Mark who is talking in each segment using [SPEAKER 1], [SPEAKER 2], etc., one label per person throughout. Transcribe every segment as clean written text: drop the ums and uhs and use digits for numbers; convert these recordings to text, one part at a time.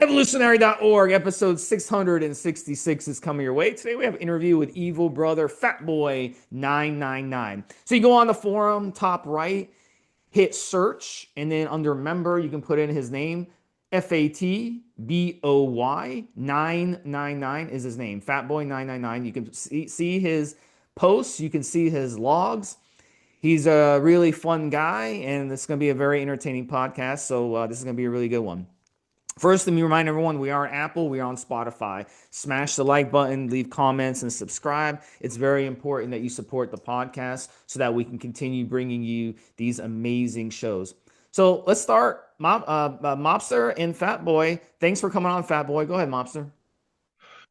[SPEAKER 1] Evolutionary.org, episode 666 is coming your way. Today we have an interview with evil brother fatboy999. So you go on the forum, top right, hit search, and then under member, you can put in his name. FATBOY 999 is his name. Fatboy999. You can see his posts, you can see his logs. He's a really fun guy, and this is going to be a very entertaining podcast. So this is going to be a really good one. First, let me remind everyone, we are on Apple, we are on Spotify. Smash the like button, leave comments, and subscribe. It's very important that you support the podcast so that we can continue bringing you these amazing shows. So let's start. Mobster and Fatboy. Thanks for coming on, Fatboy. Go ahead, Mobster.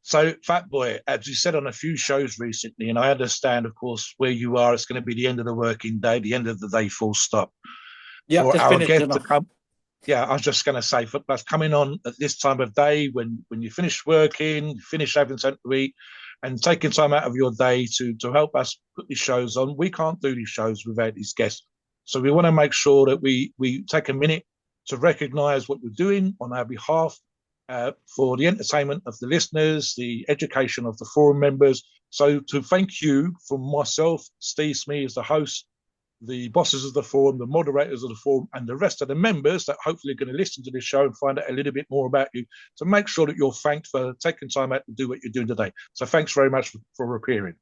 [SPEAKER 2] So, Fatboy, as you said on a few shows recently, and I understand, of course, where you are, it's going to be the end of the working day, the end of the day, full stop.
[SPEAKER 3] Yeah,
[SPEAKER 2] for
[SPEAKER 3] just
[SPEAKER 2] our
[SPEAKER 3] finished
[SPEAKER 2] guest
[SPEAKER 3] dinner.
[SPEAKER 2] to come. Yeah, I was just going to say, for us coming on at this time of day when you finish working, you finish having something to eat, and taking time out of your day to help us put these shows on. We can't do these shows without these guests. So we want to make sure that we take a minute to recognize what you're doing on our behalf for the entertainment of the listeners, the education of the forum members. So to thank you from myself, Stevesmi as the host, the bosses of the forum, the moderators of the forum, and the rest of the members that hopefully are going to listen to this show and find out a little bit more about you, to make sure that you're thanked for taking time out to do what you're doing today. So thanks very much for appearing.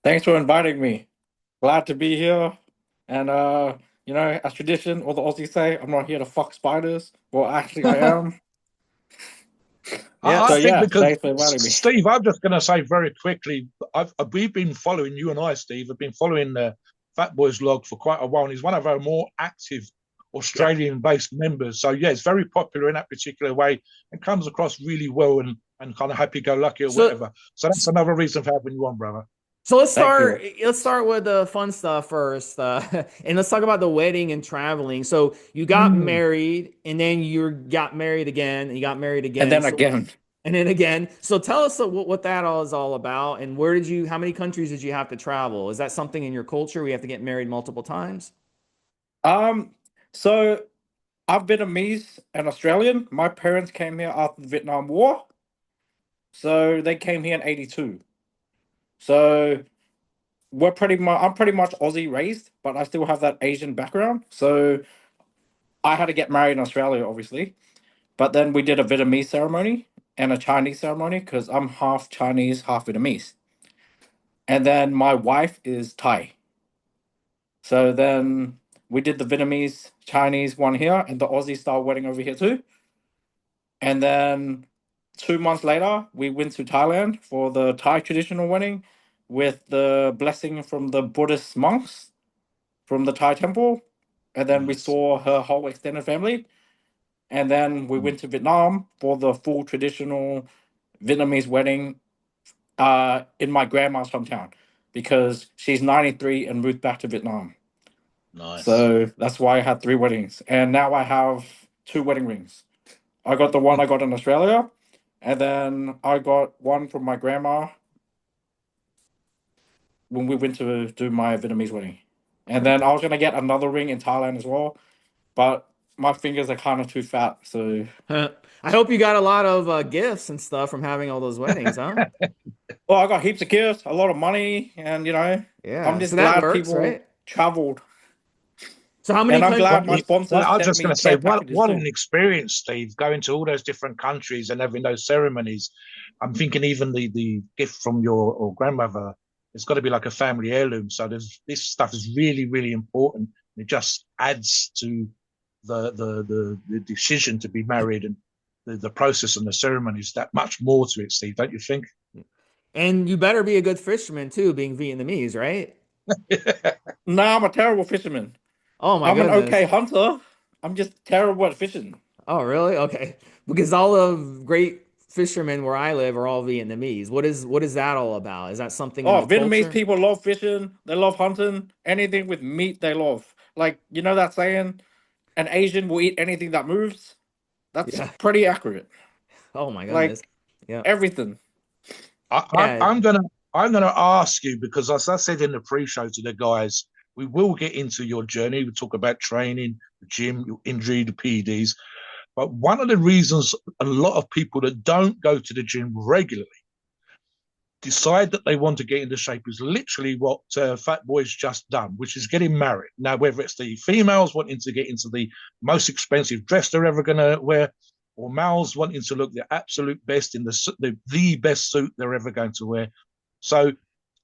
[SPEAKER 3] Thanks for inviting me. Glad to be here. And as tradition, or the Aussies say, I'm not here to fuck spiders. Well, actually, I am.
[SPEAKER 2] I think because,
[SPEAKER 3] thanks for inviting me.
[SPEAKER 2] Steve, I'm just going to say very quickly, we've been following, you and I, Steve, have been following the Fatboy's log for quite a while, and he's one of our more active Australian-based members. So, yeah, it's very popular in that particular way and comes across really well and kind of happy-go-lucky or whatever. So that's another reason for having you on, brother.
[SPEAKER 1] So let's start with the fun stuff first, and let's talk about the wedding and traveling. So you got married, and then you got married again, and you got married again,
[SPEAKER 3] and then again,
[SPEAKER 1] and then again. So tell us what that all is all about, and how many countries did you have to travel? Is that something in your culture we have to get married multiple times?
[SPEAKER 3] So I'm Vietnamese and Australian. My parents came here after the Vietnam War, so they came here in '82. So I'm pretty much Aussie raised, but I still have that Asian background. So I had to get married in Australia, obviously. But then we did a Vietnamese ceremony and a Chinese ceremony because I'm half Chinese, half Vietnamese. And then my wife is Thai. So then we did the Vietnamese, Chinese one here and the Aussie style wedding over here too. And then 2 months later, we went to Thailand for the Thai traditional wedding with the blessing from the Buddhist monks from the Thai temple. And then we saw her whole extended family. And then we went to Vietnam for the full traditional Vietnamese wedding in my grandma's hometown because she's 93 and moved back to Vietnam.
[SPEAKER 2] Nice.
[SPEAKER 3] So that's why I had 3 weddings. And now I have 2 wedding rings. I got the one I got in Australia, and then I got one from my grandma when we went to do my Vietnamese wedding. And then I was going to get another ring in Thailand as well, but my fingers are kind of too fat, so...
[SPEAKER 1] I hope you got a lot of gifts and stuff from having all those weddings, huh?
[SPEAKER 3] Well, I got heaps of gifts, a lot of money, and, I'm just glad people traveled.
[SPEAKER 1] So how many
[SPEAKER 3] countries? I'm glad my sponsors
[SPEAKER 2] I was just going to say, what
[SPEAKER 3] an
[SPEAKER 2] experience, Steve, going to all those different countries and having those ceremonies. I'm thinking even the gift from your grandmother, it's got to be like a family heirloom. So this stuff is really, really important. It just adds to the decision to be married and the process and the ceremonies that much more to it, Steve, don't you think?
[SPEAKER 1] And you better be a good fisherman too, being Vietnamese, right?
[SPEAKER 3] No, I'm a terrible fisherman.
[SPEAKER 1] Oh my goodness.
[SPEAKER 3] I'm an okay hunter. I'm just terrible at fishing.
[SPEAKER 1] Oh, really? Okay. Because all the great fishermen where I live are all Vietnamese. What is that all about? Is that something in the
[SPEAKER 3] Vietnamese
[SPEAKER 1] culture?
[SPEAKER 3] people love fishing. They love hunting. Anything with meat, they love. Like, you know that saying, an Asian will eat anything that moves? That's pretty accurate.
[SPEAKER 1] Oh my goodness.
[SPEAKER 3] Like, everything.
[SPEAKER 2] I'm gonna ask you, because as I said in the pre-show to the guys, we will get into your journey. We talk about training, the gym, your injury, the PEDs. But one of the reasons a lot of people that don't go to the gym regularly decide that they want to get into shape is literally what Fat Boy's just done, which is getting married. Now, whether it's the females wanting to get into the most expensive dress they're ever going to wear, or males wanting to look the absolute best in the best suit they're ever going to wear. So,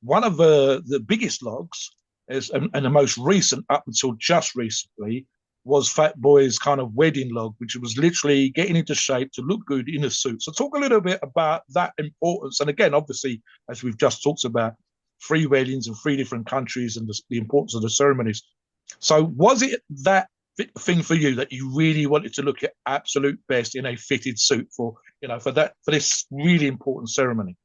[SPEAKER 2] one of the biggest logs is, and the most recent, up until just recently, was Fat Boy's kind of wedding log, which was literally getting into shape to look good in a suit. So, talk a little bit about that importance. And again, obviously, as we've just talked about, 3 weddings in 3 different countries and the importance of the ceremonies. So, was it that thing for you that you really wanted to look at absolute best in a fitted suit for for this really important ceremony?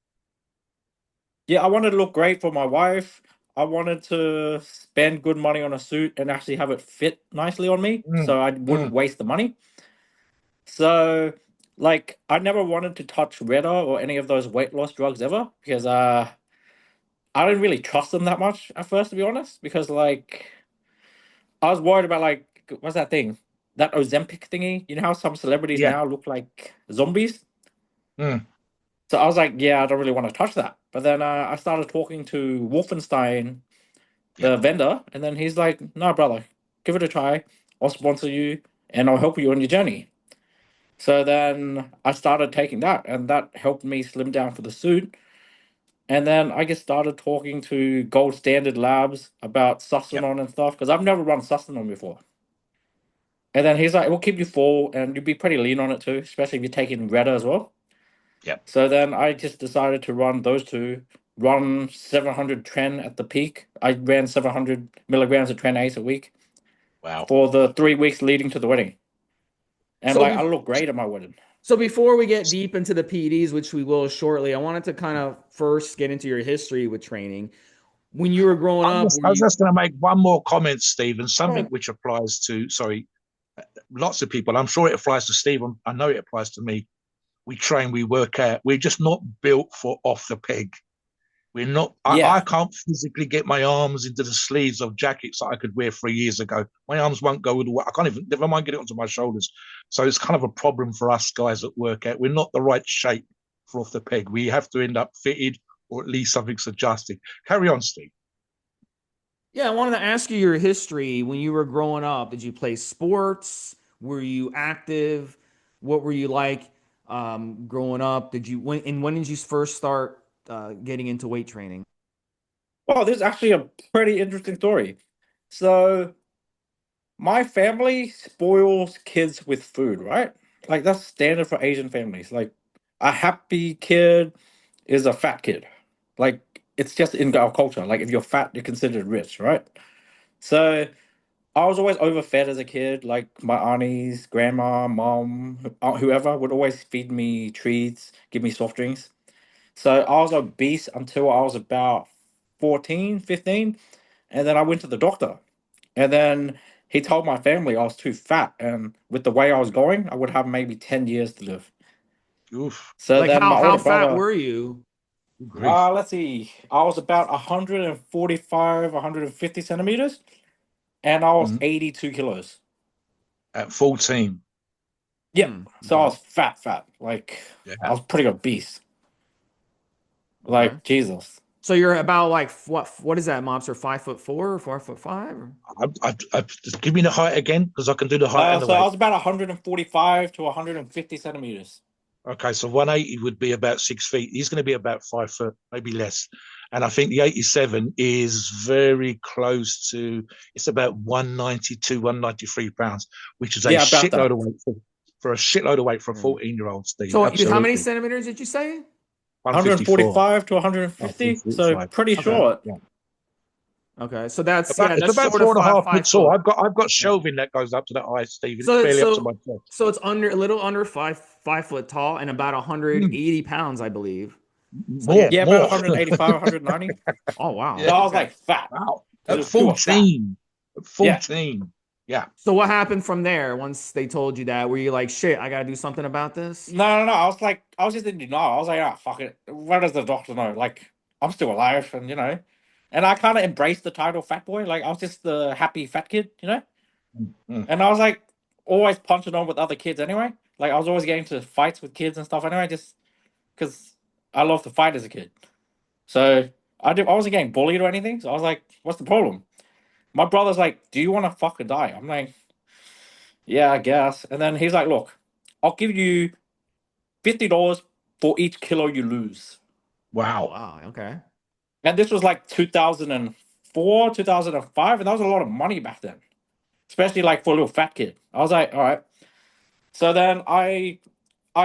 [SPEAKER 3] Yeah, I wanted to look great for my wife. I wanted to spend good money on a suit and actually have it fit nicely on me,
[SPEAKER 2] Mm,
[SPEAKER 3] so I wouldn't
[SPEAKER 2] mm,
[SPEAKER 3] waste the money. So, like, I never wanted to touch Retta or any of those weight loss drugs ever because I didn't really trust them that much at first, to be honest. Because like, I was worried about like, what's that thing? That Ozempic thingy. You know how some celebrities
[SPEAKER 2] yeah.
[SPEAKER 3] now look like zombies?
[SPEAKER 2] Mm,
[SPEAKER 3] So I was like, yeah, I don't really want to touch that. But then I started talking to Wolfenstein,
[SPEAKER 2] yeah.
[SPEAKER 3] the vendor, and then he's like, no, brother, give it a try. I'll sponsor you and I'll help you on your journey. So then I started taking that, and that helped me slim down for the suit. And then I just started talking to Gold Standard Labs about
[SPEAKER 2] Yep.
[SPEAKER 3] Sustanon and stuff because I've never run Sustanon before. And then he's like, it will keep you full and you'll be pretty lean on it too, especially if you're taking Retta as well.
[SPEAKER 2] Yep.
[SPEAKER 3] So then I just decided to run those two, run 700 Tren at the peak. I ran 700 milligrams of Tren Ace a week
[SPEAKER 2] Wow.
[SPEAKER 3] for the 3 weeks leading to the wedding. And
[SPEAKER 1] So,
[SPEAKER 3] like, I look great at my wedding.
[SPEAKER 1] so before we get deep into the PEDs, which we will shortly, I wanted to kind of first get into your history with training. When you were growing up, were
[SPEAKER 2] I was
[SPEAKER 1] you?
[SPEAKER 2] just going to make one more comment, Stephen. Something
[SPEAKER 1] Oh,
[SPEAKER 2] which applies to, sorry, lots of people. I'm sure it applies to Stephen. I know it applies to me. We train, we work out. We're just not built for off the peg. We're not. I
[SPEAKER 3] Yeah.
[SPEAKER 2] can't physically get my arms into the sleeves of jackets that I could wear 3 years ago. My arms won't go all the way. I can't even. Never mind get it onto my shoulders. So it's kind of a problem for us guys that work out. We're not the right shape for off the peg. We have to end up fitted, or at least something's adjusted. Carry on, Steve.
[SPEAKER 1] yeah, I wanted to ask you your history when you were growing up. Did you play sports? Were you active? What were you like growing up? When did you first start getting into weight training?
[SPEAKER 3] Well, this is actually a pretty interesting story. So, my family spoils kids with food, right? Like, that's standard for Asian families. Like, a happy kid is a fat kid. Like, it's just in our culture. Like, if you're fat, you're considered rich, right? So, I was always overfed as a kid. Like, my aunties, grandma, mom, whoever would always feed me treats, give me soft drinks. So, I was obese until I was about 14, 15. And then I went to the doctor. And then he told my family I was too fat. And with the way I was going, I would have maybe 10 years to live.
[SPEAKER 2] Oof.
[SPEAKER 3] So
[SPEAKER 1] Like
[SPEAKER 3] then
[SPEAKER 1] how
[SPEAKER 3] my
[SPEAKER 1] how
[SPEAKER 3] older
[SPEAKER 1] fat
[SPEAKER 3] brother,
[SPEAKER 1] were you?
[SPEAKER 2] Good grief.
[SPEAKER 3] let's see, I was about 145, 150 centimeters. And I was
[SPEAKER 2] Mhm.
[SPEAKER 3] 82 kilos.
[SPEAKER 2] At 14.
[SPEAKER 3] Yep.
[SPEAKER 1] Hmm,
[SPEAKER 3] So I
[SPEAKER 1] okay.
[SPEAKER 3] was fat, fat. Like, I
[SPEAKER 2] Yeah.
[SPEAKER 3] was pretty obese.
[SPEAKER 1] Okay.
[SPEAKER 3] Like, Jesus.
[SPEAKER 1] So you're about like what is that, mobster? 5'4" or 4'5"? Or?
[SPEAKER 2] Just give me the height again because I can do the height and the
[SPEAKER 3] So I
[SPEAKER 2] weight.
[SPEAKER 3] was about 145 to 150 centimeters.
[SPEAKER 2] Okay, so 180 would be about 6 feet. He's going to be about 5 foot, maybe less. And I think the 87 is very close to, it's about 192, 193 pounds, which is a
[SPEAKER 3] Yeah, about
[SPEAKER 2] shitload
[SPEAKER 3] that.
[SPEAKER 2] of weight for a shitload of weight for a
[SPEAKER 1] Yeah.
[SPEAKER 2] 14-year-old, Steve.
[SPEAKER 1] So how many
[SPEAKER 2] Absolutely.
[SPEAKER 1] centimeters did you say?
[SPEAKER 2] 154.
[SPEAKER 3] 145 to 150. So
[SPEAKER 2] 145.
[SPEAKER 3] pretty
[SPEAKER 1] Okay.
[SPEAKER 3] short.
[SPEAKER 2] Yeah.
[SPEAKER 1] Okay. So that's
[SPEAKER 2] About,
[SPEAKER 1] yeah,
[SPEAKER 2] it's
[SPEAKER 1] that's
[SPEAKER 2] about
[SPEAKER 1] short of
[SPEAKER 2] four and a
[SPEAKER 1] five
[SPEAKER 2] half
[SPEAKER 1] five
[SPEAKER 2] foot tall.
[SPEAKER 1] foot.
[SPEAKER 2] I've got
[SPEAKER 1] Yeah.
[SPEAKER 2] shelving that goes up to that height, Steve. It's
[SPEAKER 1] So
[SPEAKER 2] barely up to my
[SPEAKER 1] so
[SPEAKER 2] chest.
[SPEAKER 1] so it's under a little under 5 foot tall and about
[SPEAKER 2] Mm,
[SPEAKER 1] 180 pounds, I believe. So yeah.
[SPEAKER 2] more,
[SPEAKER 3] Yeah, about
[SPEAKER 2] more.
[SPEAKER 3] 185, 190.
[SPEAKER 1] Oh wow.
[SPEAKER 3] So
[SPEAKER 2] Yeah.
[SPEAKER 3] I was
[SPEAKER 1] Okay.
[SPEAKER 3] like fat.
[SPEAKER 2] Wow. At
[SPEAKER 3] Just pure fat.
[SPEAKER 2] 14. At
[SPEAKER 3] Yeah.
[SPEAKER 2] 14. Yeah.
[SPEAKER 1] So what happened from there once they told you that? Were you like, shit, I gotta do something about this?
[SPEAKER 3] No, no, no. I was like, I was just in denial. I was like, ah, fuck it. What does the doctor know? Like, I'm still alive, and and I kind of embraced the title fat boy. Like, I was just the happy fat kid.
[SPEAKER 2] Mm, mm.
[SPEAKER 3] And I was like, always punching on with other kids anyway. Like I was always getting to fights with kids and stuff anyway, just because I love to fight as a kid. So I wasn't getting bullied or anything. So I was like, what's the problem? My brother's like, do you want to fucking die? I'm like, yeah, I guess. And then he's like, look, I'll give you $50 for each kilo you lose.
[SPEAKER 1] Oh,
[SPEAKER 2] Wow.
[SPEAKER 1] wow. Okay.
[SPEAKER 3] And this was like 2004, 2005, and that was a lot of money back then, especially like for a little fat kid. I was like, all right. So then I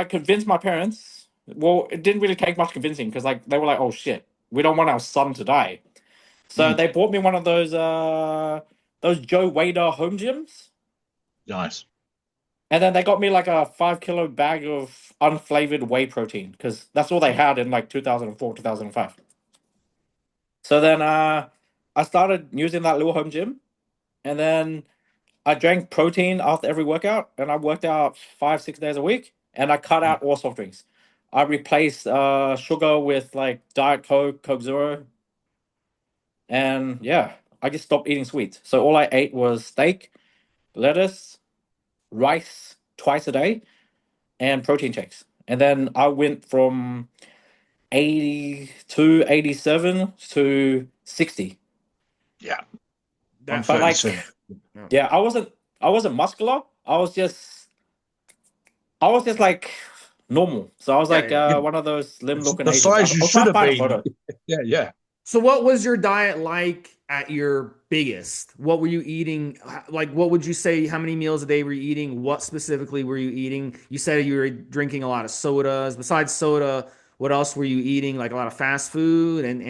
[SPEAKER 3] convinced my parents. Well, it didn't really take much convincing because like they were like, "Oh shit, we don't want our son to die." So
[SPEAKER 2] Mm,
[SPEAKER 3] they bought me one of those Joe Wader home gyms,
[SPEAKER 2] nice.
[SPEAKER 3] and then they got me like a 5 kilo bag of unflavored whey protein because that's all they had in like 2004, 2005. So then I started using that little home gym, and then I drank protein after every workout, and I worked out 5, 6 days a week, and I cut
[SPEAKER 2] Mm,
[SPEAKER 3] out all soft drinks. I replaced sugar with like Diet Coke, Coke Zero, and yeah, I just stopped eating sweets. So all I ate was steak, lettuce, rice twice a day, and protein shakes. And then I went from 82, 87 to 60.
[SPEAKER 2] yeah. I'm
[SPEAKER 1] That
[SPEAKER 3] But like,
[SPEAKER 2] 32.
[SPEAKER 1] yeah.
[SPEAKER 3] yeah, I wasn't muscular. I was just like normal. So I was
[SPEAKER 1] Yeah,
[SPEAKER 3] like
[SPEAKER 1] yeah.
[SPEAKER 3] one of those slim looking
[SPEAKER 2] The
[SPEAKER 3] Asians.
[SPEAKER 2] size you
[SPEAKER 3] I'll
[SPEAKER 2] should
[SPEAKER 3] try to
[SPEAKER 2] have
[SPEAKER 3] find a
[SPEAKER 2] been.
[SPEAKER 3] photo.
[SPEAKER 2] Yeah, yeah.
[SPEAKER 1] So what was your diet like at your biggest? What were you eating? Like, what would you say? How many meals a day were you eating? What specifically were you eating? You said you were drinking a lot of sodas. Besides soda, what else were you eating? Like a lot of fast food and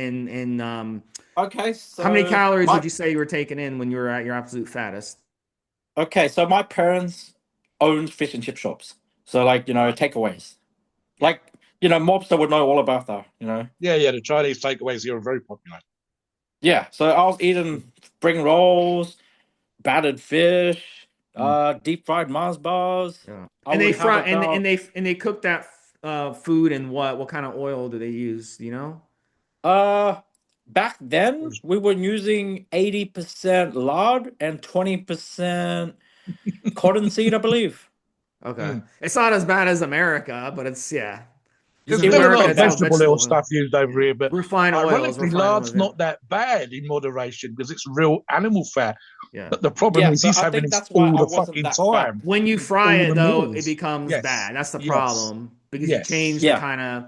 [SPEAKER 3] Okay,
[SPEAKER 1] how many
[SPEAKER 3] so
[SPEAKER 1] calories would
[SPEAKER 3] my
[SPEAKER 1] you say you were taking in when you were at your absolute fattest?
[SPEAKER 3] my parents owned fish and chip shops. So like,
[SPEAKER 2] Right.
[SPEAKER 3] takeaways.
[SPEAKER 1] Yeah.
[SPEAKER 3] Like, Mobster would know all about that.
[SPEAKER 2] Yeah, yeah. The Chinese takeaways here are very popular.
[SPEAKER 3] Yeah. So I was eating spring rolls, battered fish,
[SPEAKER 2] Mm.
[SPEAKER 3] deep fried Mars bars.
[SPEAKER 1] Yeah.
[SPEAKER 3] I
[SPEAKER 1] And they
[SPEAKER 3] would have
[SPEAKER 1] fry and
[SPEAKER 3] about
[SPEAKER 1] they cook that food in what kind of oil do they use? Do you know?
[SPEAKER 3] uh back then we were using 80% lard and 20% cottonseed, I believe.
[SPEAKER 1] Okay.
[SPEAKER 2] Mm.
[SPEAKER 1] It's not as bad as America, but it's yeah.
[SPEAKER 2] There's
[SPEAKER 1] In
[SPEAKER 3] It
[SPEAKER 2] still a
[SPEAKER 3] was
[SPEAKER 2] lot
[SPEAKER 1] America,
[SPEAKER 2] of
[SPEAKER 1] it's all
[SPEAKER 2] vegetable oil
[SPEAKER 1] vegetable oil.
[SPEAKER 2] stuff used over
[SPEAKER 1] Yeah.
[SPEAKER 2] here, but
[SPEAKER 1] Refined
[SPEAKER 2] ironically,
[SPEAKER 1] oils,
[SPEAKER 2] lard's
[SPEAKER 1] yeah.
[SPEAKER 2] not that bad in moderation because it's real animal fat.
[SPEAKER 1] Yeah.
[SPEAKER 2] But the problem
[SPEAKER 3] Yeah,
[SPEAKER 2] is
[SPEAKER 3] so
[SPEAKER 2] he's
[SPEAKER 3] I
[SPEAKER 2] having
[SPEAKER 3] think
[SPEAKER 2] it
[SPEAKER 3] that's why
[SPEAKER 2] all
[SPEAKER 3] I
[SPEAKER 2] the
[SPEAKER 3] wasn't
[SPEAKER 2] fucking
[SPEAKER 3] that fat.
[SPEAKER 2] time,
[SPEAKER 1] When you fry
[SPEAKER 2] all
[SPEAKER 1] it
[SPEAKER 2] the
[SPEAKER 1] though, it
[SPEAKER 2] meals.
[SPEAKER 1] becomes
[SPEAKER 2] Yes,
[SPEAKER 1] bad. That's the
[SPEAKER 2] yes,
[SPEAKER 1] problem because you change
[SPEAKER 2] yes,
[SPEAKER 1] the
[SPEAKER 3] Yeah.
[SPEAKER 1] kind of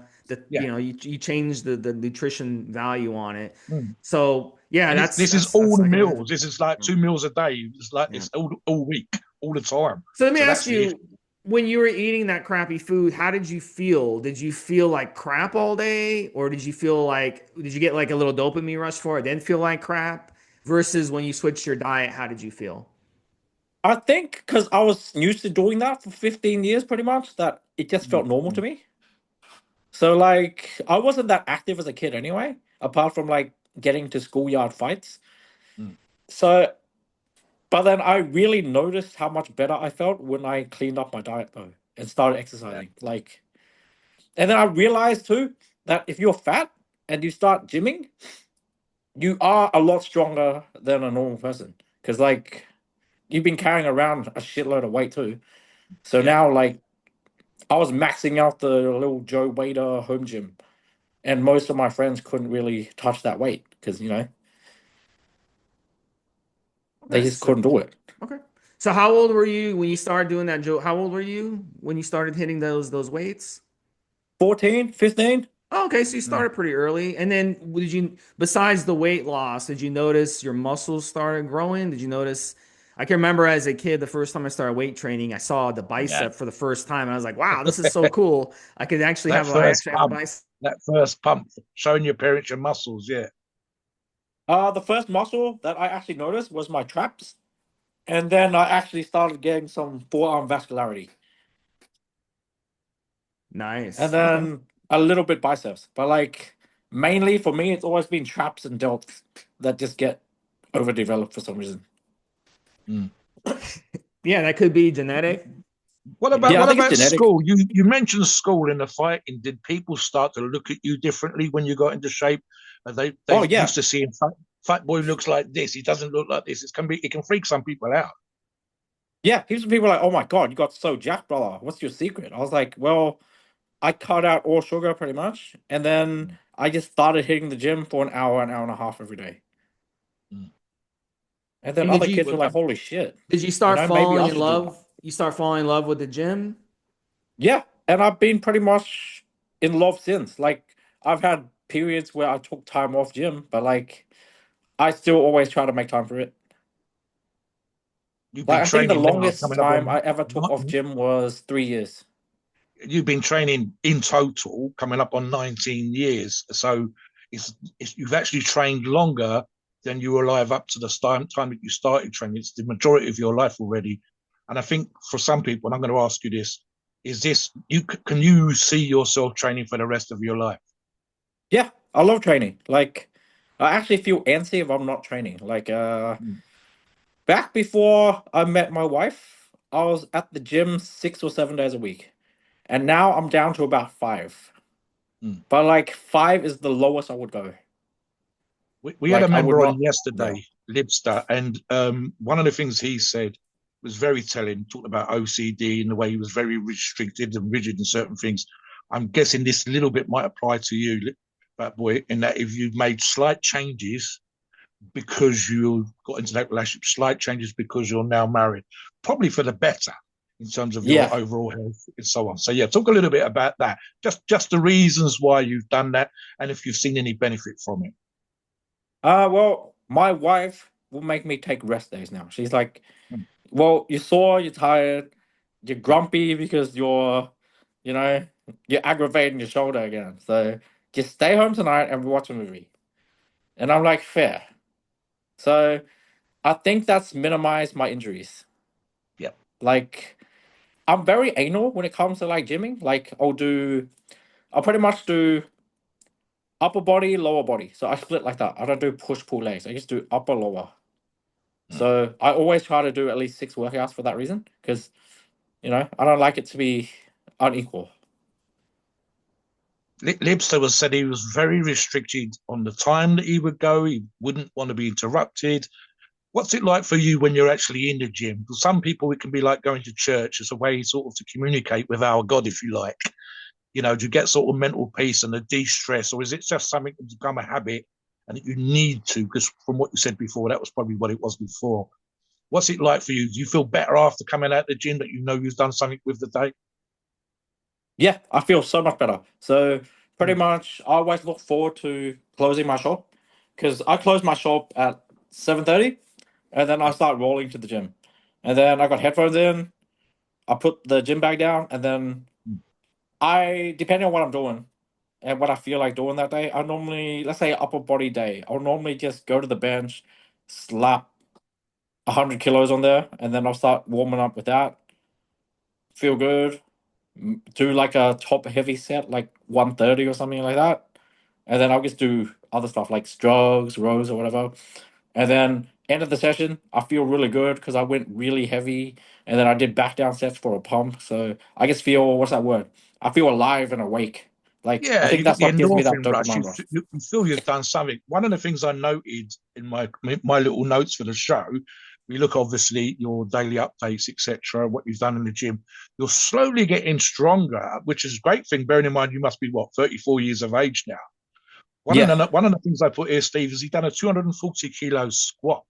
[SPEAKER 2] yeah.
[SPEAKER 1] you change the nutrition value on it.
[SPEAKER 2] Mm.
[SPEAKER 1] So yeah,
[SPEAKER 2] And this is
[SPEAKER 1] that's
[SPEAKER 2] all the
[SPEAKER 1] I can
[SPEAKER 2] meals.
[SPEAKER 1] imagine.
[SPEAKER 2] This is like
[SPEAKER 1] Yeah.
[SPEAKER 2] 2 meals a day. It's like
[SPEAKER 1] Yeah.
[SPEAKER 2] it's all week, all the time.
[SPEAKER 1] So let me
[SPEAKER 2] So
[SPEAKER 1] ask
[SPEAKER 2] that's the issue.
[SPEAKER 1] you, when you were eating that crappy food, how did you feel? Did you feel like crap all day, or did you get like a little dopamine rush for it, then feel like crap? Versus when you switched your diet, how did you feel?
[SPEAKER 3] I think because I was used to doing that for 15 years pretty much, that it just
[SPEAKER 2] Mm,
[SPEAKER 3] felt normal to
[SPEAKER 2] mm,
[SPEAKER 3] me. So like I wasn't that active as a kid anyway, apart from like getting to schoolyard fights.
[SPEAKER 2] mm.
[SPEAKER 3] So but then I really noticed how much better I felt when I cleaned up my diet though and started
[SPEAKER 2] Yeah,
[SPEAKER 3] exercising. Like, and then I realized too that if you're fat and you start gymming, you are a lot stronger than a normal person. Because like you've been carrying around a shitload of weight too. So
[SPEAKER 2] yeah.
[SPEAKER 3] now like I was maxing out the little Joe Wader home gym, and most of my friends couldn't really touch that weight because they
[SPEAKER 1] Okay,
[SPEAKER 3] just
[SPEAKER 1] so
[SPEAKER 3] couldn't do it.
[SPEAKER 1] okay. So how old were you when you started doing that, Joe? How old were you when you started hitting those weights?
[SPEAKER 3] 14, 15.
[SPEAKER 1] Oh, okay, so you
[SPEAKER 2] Mm.
[SPEAKER 1] started pretty early. And then besides the weight loss, did you notice your muscles started growing? Did you notice? I can remember as a kid, the first time I started weight training, I saw the
[SPEAKER 2] Yeah.
[SPEAKER 1] bicep for the first time, and I was like, "Wow, this is so cool! I
[SPEAKER 2] First
[SPEAKER 1] actually have a
[SPEAKER 2] pump,
[SPEAKER 1] bicep."
[SPEAKER 2] that first pump, showing your parents your muscles. Yeah.
[SPEAKER 3] The first muscle that I actually noticed was my traps, and then I actually started getting some forearm vascularity, and
[SPEAKER 1] Nice. Okay.
[SPEAKER 3] then a little bit biceps. But like mainly for me, it's always been traps and delts that just get overdeveloped for some reason.
[SPEAKER 2] Mm.
[SPEAKER 1] Yeah, that could be genetic.
[SPEAKER 2] What
[SPEAKER 1] You
[SPEAKER 2] about
[SPEAKER 3] Yeah, I
[SPEAKER 1] know.
[SPEAKER 2] what
[SPEAKER 3] think it's
[SPEAKER 2] about
[SPEAKER 3] genetic.
[SPEAKER 2] school? You mentioned school in the fighting. Did people start to look at you differently when you got into shape? They
[SPEAKER 3] Oh yeah,
[SPEAKER 2] used to seeing fat boy looks like this. He doesn't look like this. It can freak some people out.
[SPEAKER 3] Yeah, heaps of people are like, oh my God, you got so jacked, brother. What's your secret? I was like, well, I cut out all sugar pretty much. And then
[SPEAKER 2] Mm.
[SPEAKER 3] I just started hitting the gym for an hour and a half every day.
[SPEAKER 2] Mm.
[SPEAKER 3] And then
[SPEAKER 1] And
[SPEAKER 3] other kids were like, holy shit,
[SPEAKER 1] did you start
[SPEAKER 3] maybe I
[SPEAKER 1] falling in
[SPEAKER 3] should do that.
[SPEAKER 1] love? You start falling in love with the gym?
[SPEAKER 3] Yeah. And I've been pretty much in love since. Like, I've had periods where I took time off gym, but like, I still always try to make time for it.
[SPEAKER 2] You've
[SPEAKER 3] Like,
[SPEAKER 2] been
[SPEAKER 3] I think the
[SPEAKER 2] training now,
[SPEAKER 3] longest
[SPEAKER 2] coming up
[SPEAKER 3] time
[SPEAKER 2] on
[SPEAKER 3] I ever took off gym was 3 years.
[SPEAKER 2] you've been training in total coming up on 19 years. So you've actually trained longer than you were alive up to the time that you started training. It's the majority of your life already. And I think for some people, and I'm going to ask you this, is this you can you see yourself training for the rest of your life?
[SPEAKER 3] Yeah, I love training. Like, I actually feel antsy if I'm not training. Like,
[SPEAKER 2] Mm,
[SPEAKER 3] back before I met my wife, I was at the gym 6 or 7 days a week. And now I'm down to about five.
[SPEAKER 2] mm.
[SPEAKER 3] But like, five is the lowest I would go.
[SPEAKER 2] We had a
[SPEAKER 3] Like, I would
[SPEAKER 2] member on
[SPEAKER 3] not, yeah.
[SPEAKER 2] yesterday, Libster, and one of the things he said was very telling. Talked about OCD and the way he was very restricted and rigid in certain things. I'm guessing this little bit might apply to you, Fat Boy, in that if you've made slight changes because you got into that relationship, slight changes because you're now married, probably for the better in terms of your
[SPEAKER 3] Yeah.
[SPEAKER 2] overall health and so on. So yeah, talk a little bit about that. Just the reasons why you've done that, and if you've seen any benefit from it.
[SPEAKER 3] Well, my wife will make me take rest days now. She's like,
[SPEAKER 2] Mm,
[SPEAKER 3] well, you're sore, you're tired, you're grumpy because you know, you're aggravating your shoulder again. So just stay home tonight and watch a movie. And I'm like, fair. So I think that's minimized my injuries.
[SPEAKER 2] yeah.
[SPEAKER 3] Like, I'm very anal when it comes to like gymming. Like, I'll pretty much do upper body, lower body. So I split like that. I don't do push pull legs. I just do upper lower.
[SPEAKER 2] Mm.
[SPEAKER 3] So I always try to do at least 6 workouts for that reason because I don't like it to be unequal.
[SPEAKER 2] Libster was said he was very restricted on the time that he would go. He wouldn't want to be interrupted. What's it like for you when you're actually in the gym? For some people, it can be like going to church as a way sort of to communicate with our God, if you like. Do you get sort of mental peace and a de-stress, or is it just something that's become a habit and that you need to? Because from what you said before, that was probably what it was before. What's it like for you? Do you feel better after coming out of the gym that you know you've done something with the day?
[SPEAKER 3] Yeah, I feel so much better. So pretty
[SPEAKER 2] Mm,
[SPEAKER 3] much, I always look forward to closing my shop because I close my shop at 7:30, and then I
[SPEAKER 2] yeah.
[SPEAKER 3] start rolling to the gym, and then I got headphones in. I put the gym bag down, and then
[SPEAKER 2] Mm,
[SPEAKER 3] depending on what I'm doing and what I feel like doing that day, I normally, let's say upper body day, I'll normally just go to the bench, slap 100 kilos on there, and then I'll start warming up with that. Feel good. Do like a top heavy set, like 130 or something like that. And then I'll just do other stuff like strugs, rows, or whatever. And then end of the session, I feel really good because I went really heavy, and then I did back down sets for a pump. So I just feel, what's that word? I feel alive and awake. Like, I
[SPEAKER 2] Yeah,
[SPEAKER 3] think
[SPEAKER 2] you get
[SPEAKER 3] that's
[SPEAKER 2] the
[SPEAKER 3] what gives me that
[SPEAKER 2] endorphin rush.
[SPEAKER 3] dopamine rush.
[SPEAKER 2] You feel you've done something. One of the things I noted in my little notes for the show, we look obviously your daily updates, etc., what you've done in the gym. You're slowly getting stronger, which is a great thing. Bearing in mind you must be 34 years of age now.
[SPEAKER 3] Yeah.
[SPEAKER 2] One of the things I put here, Steve, is he's done a 240 kilo squat,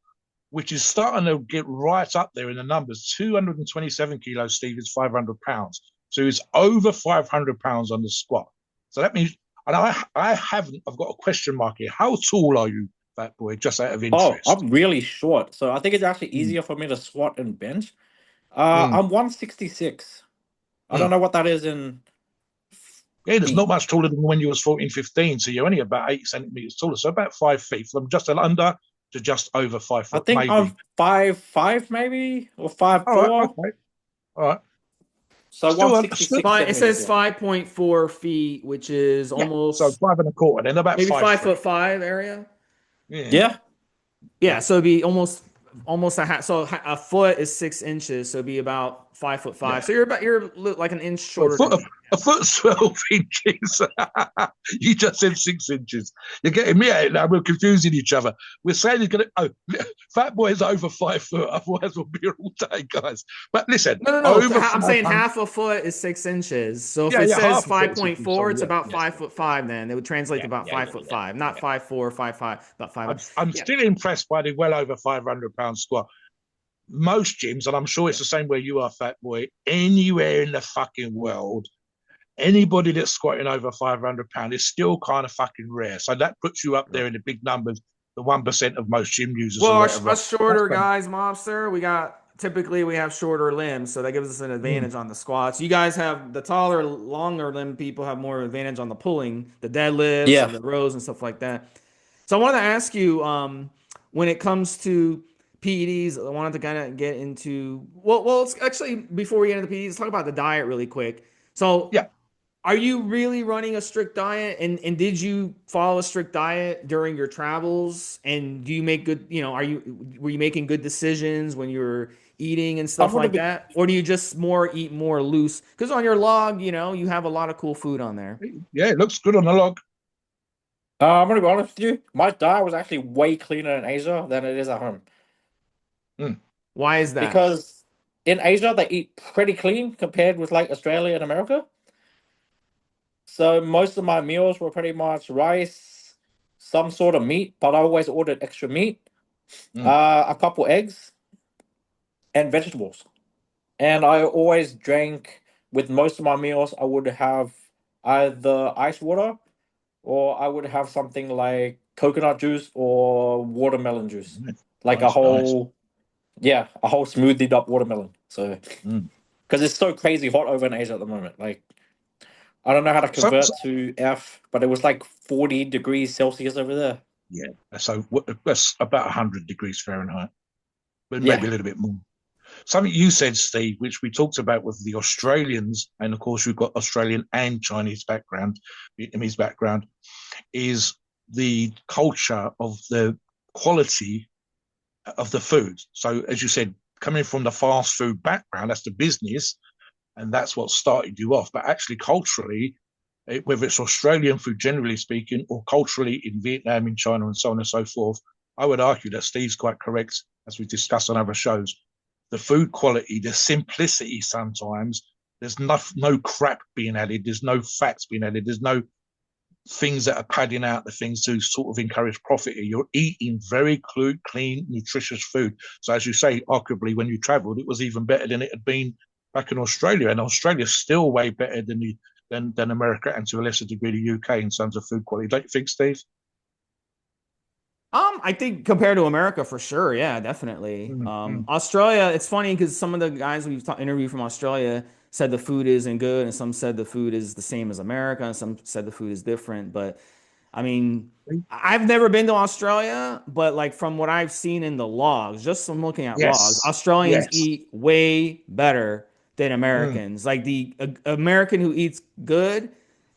[SPEAKER 2] which is starting to get right up there in the numbers. 227 kilos, Steve, is 500 pounds. So he's over 500 pounds on the squat. So that means, and I've got a question mark here. How tall are you, Fat Boy, just out of
[SPEAKER 3] Oh,
[SPEAKER 2] interest?
[SPEAKER 3] I'm really short. So I think it's actually
[SPEAKER 2] Mm,
[SPEAKER 3] easier for me to squat and bench.
[SPEAKER 2] mm,
[SPEAKER 3] I'm 166. I don't
[SPEAKER 2] mm.
[SPEAKER 3] know what that is in
[SPEAKER 2] Yeah, there's
[SPEAKER 3] feet.
[SPEAKER 2] not much taller than when you was 14, 15. So you're only about 8 centimeters taller. So about 5 feet from just under to just over five
[SPEAKER 3] I
[SPEAKER 2] foot,
[SPEAKER 3] think I'm
[SPEAKER 2] maybe.
[SPEAKER 3] 5'5" maybe or five
[SPEAKER 2] All right,
[SPEAKER 3] four.
[SPEAKER 2] okay. All right.
[SPEAKER 3] So
[SPEAKER 2] Still,
[SPEAKER 3] one sixty
[SPEAKER 2] still
[SPEAKER 3] six
[SPEAKER 1] It
[SPEAKER 3] centimeters.
[SPEAKER 1] says
[SPEAKER 3] Yeah.
[SPEAKER 1] 5.4 feet, which is
[SPEAKER 2] yeah. So
[SPEAKER 1] almost
[SPEAKER 2] 5 1/4, then about
[SPEAKER 1] maybe
[SPEAKER 2] 5'3".
[SPEAKER 1] 5'5" area.
[SPEAKER 2] Yeah.
[SPEAKER 3] Yeah.
[SPEAKER 1] Yeah, so it'd be almost a half. So a foot is 6 inches, so it'd be about 5'5".
[SPEAKER 2] Yeah.
[SPEAKER 1] So you're like an inch
[SPEAKER 2] A
[SPEAKER 1] shorter
[SPEAKER 2] foot,
[SPEAKER 1] than
[SPEAKER 2] of,
[SPEAKER 1] me.
[SPEAKER 2] a foot 12 inches. You just said 6 inches. You're getting me out now. We're confusing each other. We're saying he's going to. Oh, Fat Boy is over 5 foot. Otherwise, we'll be here all day, guys. But listen,
[SPEAKER 1] No, no, no.
[SPEAKER 2] over
[SPEAKER 1] I'm saying
[SPEAKER 2] 500.
[SPEAKER 1] half a foot is 6 inches. So if
[SPEAKER 2] Yeah,
[SPEAKER 1] it
[SPEAKER 2] yeah,
[SPEAKER 1] says
[SPEAKER 2] half a foot
[SPEAKER 1] five
[SPEAKER 2] is six
[SPEAKER 1] point
[SPEAKER 2] inches.
[SPEAKER 1] four,
[SPEAKER 2] Sorry,
[SPEAKER 1] it's
[SPEAKER 2] yeah,
[SPEAKER 1] about
[SPEAKER 2] yes,
[SPEAKER 1] 5'5". Then it would translate
[SPEAKER 2] yeah,
[SPEAKER 1] to about
[SPEAKER 2] yeah,
[SPEAKER 1] five
[SPEAKER 2] yeah,
[SPEAKER 1] foot
[SPEAKER 2] yeah,
[SPEAKER 1] five, not
[SPEAKER 2] yeah.
[SPEAKER 1] 5'4", 5'5", about five.
[SPEAKER 2] I'm
[SPEAKER 1] Yeah.
[SPEAKER 2] still impressed by the well over 500 pound squat. Most gyms, and I'm sure it's
[SPEAKER 1] Yeah.
[SPEAKER 2] the same where you are, Fat Boy, anywhere in the fucking world, anybody that's squatting over 500 pound is still kind of fucking rare. So that puts you up there in the big numbers, the 1% of most gym users
[SPEAKER 1] Well,
[SPEAKER 2] or whatever.
[SPEAKER 1] us
[SPEAKER 2] That's
[SPEAKER 1] shorter
[SPEAKER 2] great.
[SPEAKER 1] guys, mobster, typically we have shorter limbs, so that gives us an
[SPEAKER 2] Mm,
[SPEAKER 1] advantage on the squats. You guys have the taller, longer limb people have more advantage on the pulling, the deadlifts
[SPEAKER 3] Yeah.
[SPEAKER 1] and the rows and stuff like that. So I wanted to ask you, when it comes to PEDs, I wanted to kind of get into it's actually before we get into PEDs, let's talk about the diet really quick. So
[SPEAKER 2] yeah.
[SPEAKER 1] are you really running a strict diet? And did you follow a strict diet during your travels? And do you make good, were you making good decisions when you were eating and
[SPEAKER 3] I'm
[SPEAKER 1] stuff
[SPEAKER 3] gonna
[SPEAKER 1] like
[SPEAKER 3] be
[SPEAKER 1] that? Or do you just more eat more loose? Because on your log, you have a lot of cool food on there.
[SPEAKER 2] Yeah, it looks good on the log.
[SPEAKER 3] I'm gonna be honest with you. My diet was actually way cleaner in Asia than it is at home.
[SPEAKER 2] Mm,
[SPEAKER 1] Why is that?
[SPEAKER 3] Because in Asia they eat pretty clean compared with like Australia and America. So most of my meals were pretty much rice, some sort of meat, but I always ordered extra meat,
[SPEAKER 2] mm.
[SPEAKER 3] a couple eggs, and vegetables. And I always drank with most of my meals. I would have either ice water or I would have something like coconut juice or watermelon juice, like a
[SPEAKER 2] Nice, nice.
[SPEAKER 3] whole a whole smoothied up watermelon. So
[SPEAKER 2] Mm.
[SPEAKER 3] because it's so crazy hot over in Asia at the moment, like I don't know how to
[SPEAKER 2] So
[SPEAKER 3] convert to F, but it was like 40 degrees Celsius over there.
[SPEAKER 2] yeah, so that's about 100 degrees Fahrenheit, but
[SPEAKER 3] Yeah.
[SPEAKER 2] maybe a little bit more. Something you said, Steve, which we talked about with the Australians, and of course you've got Australian and Chinese background, Vietnamese background, is the culture of the quality of the food. So as you said, coming from the fast food background, that's the business, and that's what started you off. But actually, culturally, whether it's Australian food, generally speaking, or culturally in Vietnam, in China, and so on and so forth, I would argue that Steve's quite correct, as we discussed on other shows. The food quality, the simplicity sometimes, there's no crap being added, there's no fats being added, there's no things that are padding out the things to sort of encourage profit. You're eating very clean, nutritious food. So as you say, arguably when you travelled, it was even better than it had been back in Australia. And Australia's still way better than America and to a lesser degree the UK in terms of food quality. Don't you think, Steve?
[SPEAKER 1] I think compared to America for sure, yeah, definitely.
[SPEAKER 2] Mm-hmm.
[SPEAKER 1] Australia, it's funny because some of the guys we've interviewed from Australia said the food isn't good, and some said the food is the same as America, and some said the food is different. But I mean, I've never been to Australia, but like from what I've seen in the logs, just from looking at logs,
[SPEAKER 2] Yes,
[SPEAKER 1] Australians
[SPEAKER 2] yes.
[SPEAKER 1] eat way better than
[SPEAKER 2] Mm.
[SPEAKER 1] Americans. Like the American who eats good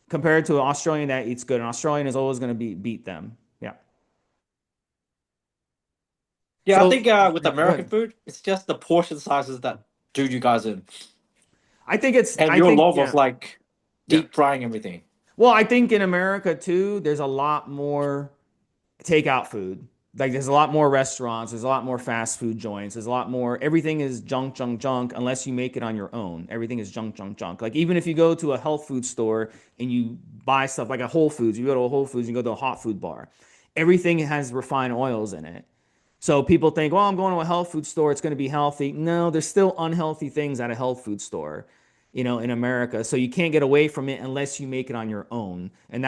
[SPEAKER 1] compared to an Australian that eats good, an Australian is always going to beat them. Yeah.
[SPEAKER 3] Yeah, I
[SPEAKER 1] So
[SPEAKER 3] think with
[SPEAKER 1] yeah, go
[SPEAKER 3] American
[SPEAKER 1] ahead.
[SPEAKER 3] food, it's just the portion sizes that do you guys in. And
[SPEAKER 1] I
[SPEAKER 3] your
[SPEAKER 1] think,
[SPEAKER 3] love of
[SPEAKER 1] yeah,
[SPEAKER 3] like
[SPEAKER 1] yeah.
[SPEAKER 3] deep frying everything.
[SPEAKER 1] Well, I think in America too, there's a lot more takeout food. Like there's a lot more restaurants, there's a lot more fast food joints, there's a lot more, everything is junk, junk, junk, unless you make it on your own. Everything is junk, junk, junk. Like even if you go to a health food store and you buy stuff like a Whole Foods, you go to a Whole Foods, you go to a hot food bar, everything has refined oils in it. So people think, well, I'm going to a health food store, it's going to be healthy. No, there's still unhealthy things at a health food store, in America. So you can't get away from it unless you make it on your own. And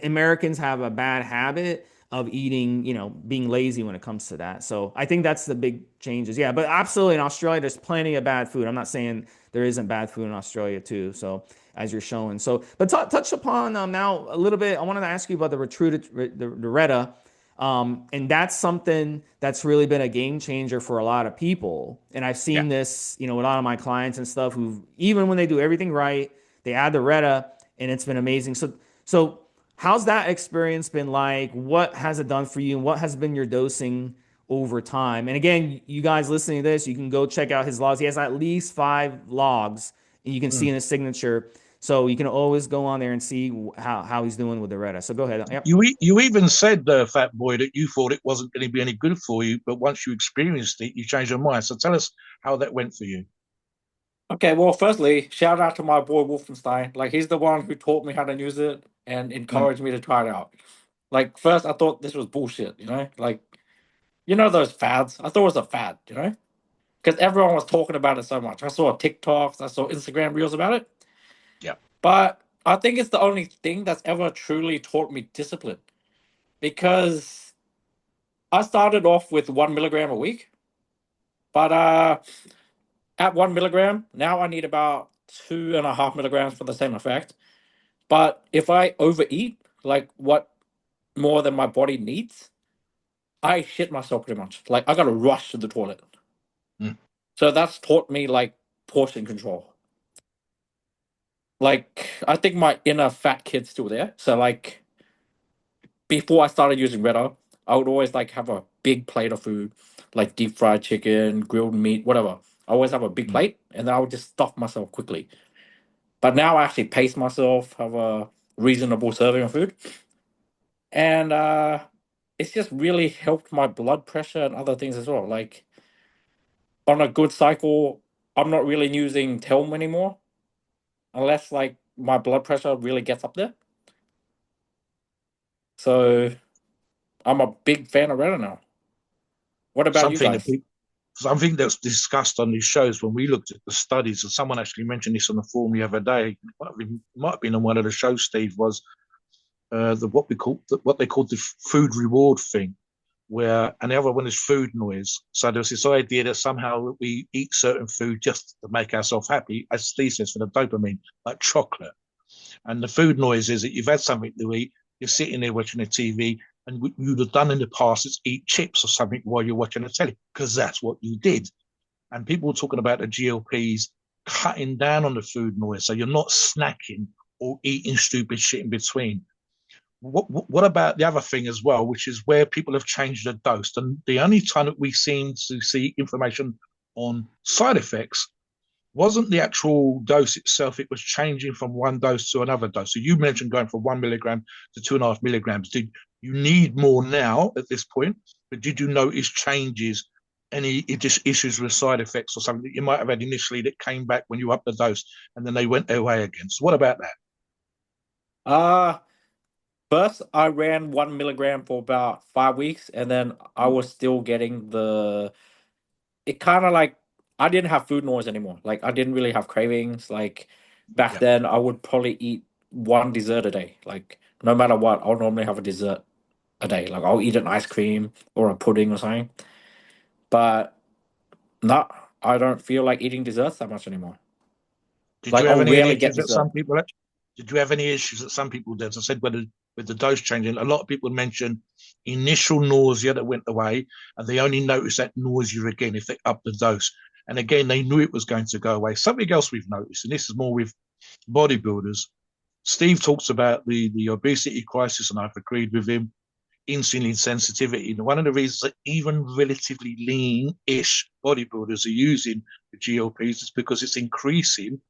[SPEAKER 1] Americans have a bad habit of eating, being lazy when it comes to that. So I think that's the big changes. Yeah, but absolutely in Australia, there's plenty of bad food. I'm not saying there isn't bad food in Australia too. So as you're showing. So, but touch upon now a little bit. I wanted to ask you about the the Retta. And that's something that's really been a game changer for a lot of people. And I've
[SPEAKER 2] Yeah.
[SPEAKER 1] seen this, with a lot of my clients and stuff who, even when they do everything right, they add the Retta and it's been amazing. So how's that experience been like? What has it done for you? And what has been your dosing over time. And again, you guys listening to this, you can go check out his logs. He has at least 5 logs, and you can see in his signature. So you can always go on there and see how he's doing with the Retta. So go ahead. Yep.
[SPEAKER 2] You even said, Fat Boy, that you thought it wasn't going to be any good for you, but once you experienced it, you changed your mind. So tell us how that went for you.
[SPEAKER 3] Okay, well, firstly, shout out to my boy Wolfenstein. Like, he's the one who taught me how to use it and
[SPEAKER 2] Mm.
[SPEAKER 3] encouraged me to try it out. Like, first, I thought this was bullshit, you know? Like, you know those fads? I thought it was a fad, you know? Because everyone was talking about it so much. I saw TikToks, I saw Instagram reels about it.
[SPEAKER 2] Yeah.
[SPEAKER 3] But I think it's the only thing that's ever truly taught me discipline. Because I started off with 1 milligram a week. But at 1 milligram, now I need about 2.5 milligrams for the same effect. But if I overeat, like what more than my body needs, I shit myself pretty much. Like I gotta rush to the toilet.
[SPEAKER 2] Mm.
[SPEAKER 3] So that's taught me like portion control. Like I think my inner fat kid's still there. So like before I started using Retta, I would always like have a big plate of food, like deep fried chicken, grilled meat, whatever. I always have a big
[SPEAKER 2] Mm.
[SPEAKER 3] plate, and then I would just stuff myself quickly. But now I actually pace myself, have a reasonable serving of food, and it's just really helped my blood pressure and other things as well. Like on a good cycle, I'm not really using Telm anymore, unless like my blood pressure really gets up there. So I'm a big fan of Retta now. What about you
[SPEAKER 2] Something that
[SPEAKER 3] guys?
[SPEAKER 2] people, something that's discussed on these shows when we looked at the studies, and someone actually mentioned this on the forum the other day. Might have been on one of the shows. Steve was what they called the food reward thing, where and the other one is food noise. So there's this idea that somehow we eat certain food just to make ourselves happy, as Steve says, for the dopamine, like chocolate. And the food noise is that you've had something to eat, you're sitting there watching the TV, and what you'd have done in the past is eat chips or something while you're watching the telly, because that's what you did. And people were talking about the GLPs cutting down on the food noise, so you're not snacking or eating stupid shit in between. What about the other thing as well, which is where people have changed the dose? And the only time that we seem to see information on side effects wasn't the actual dose itself, it was changing from one dose to another dose. So you mentioned going from 1 milligram to 2.5 milligrams. Did you need more now at this point? But did you notice changes, any just issues with side effects or something that you might have had initially that came back when you upped the dose and then they went away again? So what about that?
[SPEAKER 3] Uh First I ran 1 milligram for about 5 weeks, and then I
[SPEAKER 2] Mm.
[SPEAKER 3] was still getting the it kind of like I didn't have food noise anymore. Like I didn't really have cravings. Like back
[SPEAKER 2] Yeah.
[SPEAKER 3] then, I would probably eat one dessert a day. Like no matter what, I'll normally have a dessert a day. Like I'll eat an ice cream or a pudding or something. But no, I don't feel like eating desserts that much anymore.
[SPEAKER 2] Did you
[SPEAKER 3] Like
[SPEAKER 2] have
[SPEAKER 3] I'll
[SPEAKER 2] any
[SPEAKER 3] rarely get
[SPEAKER 2] issues that
[SPEAKER 3] dessert.
[SPEAKER 2] some people had? Did you have any issues that some people did? As I said, with the dose changing, a lot of people mentioned initial nausea that went away, and they only noticed that nausea again if they upped the dose. And again, they knew it was going to go away. Something else we've noticed, and this is more with bodybuilders. Steve talks about the obesity crisis, and I've agreed with him. Insulin sensitivity. And one of the reasons that even relatively lean-ish bodybuilders are using the GLPs is because it's increasing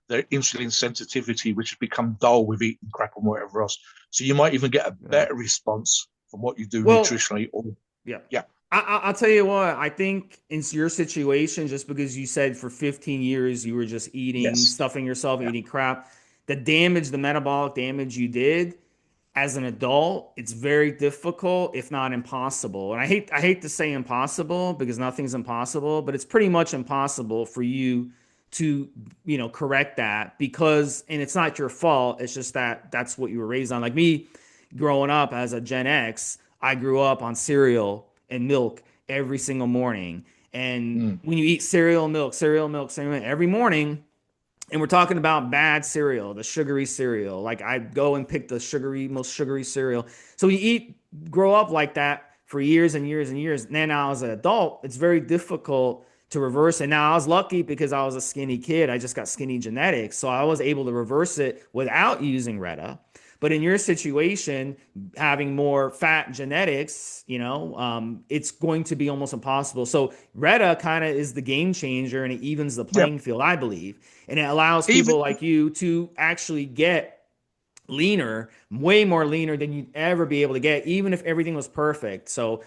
[SPEAKER 2] their insulin sensitivity, which has become dull with eating crap and whatever else. So you might even get a
[SPEAKER 1] Yeah.
[SPEAKER 2] better response from what you do
[SPEAKER 1] Well,
[SPEAKER 2] nutritionally. Or
[SPEAKER 1] yeah.
[SPEAKER 2] yeah,
[SPEAKER 1] I'll tell you what, I think in your situation, just because you said for 15 years you were just eating,
[SPEAKER 2] yes,
[SPEAKER 1] stuffing yourself,
[SPEAKER 2] yeah,
[SPEAKER 1] eating crap, the metabolic damage you did as an adult, it's very difficult, if not impossible. And I hate to say impossible because nothing's impossible, but it's pretty much impossible for you to, correct that because, and it's not your fault. It's just that that's what you were raised on. Like me growing up as a Gen X, I grew up on cereal and milk every single morning. And
[SPEAKER 2] mm,
[SPEAKER 1] when you eat cereal, milk every morning, and we're talking about bad cereal, the sugary cereal. Like I go and pick the most sugary cereal. So you grow up like that for years and years and years. And then now as an adult, it's very difficult to reverse it. Now I was lucky because I was a skinny kid. I just got skinny genetics. So I was able to reverse it without using Retta. But in your situation, having more fat genetics, it's going to be almost impossible. So Retta kind of is the game changer, and it evens the
[SPEAKER 2] Yeah.
[SPEAKER 1] playing field, I believe, and it allows
[SPEAKER 2] Even
[SPEAKER 1] people like you to actually get leaner, way more leaner than you'd ever be able to get, even if everything was perfect. So,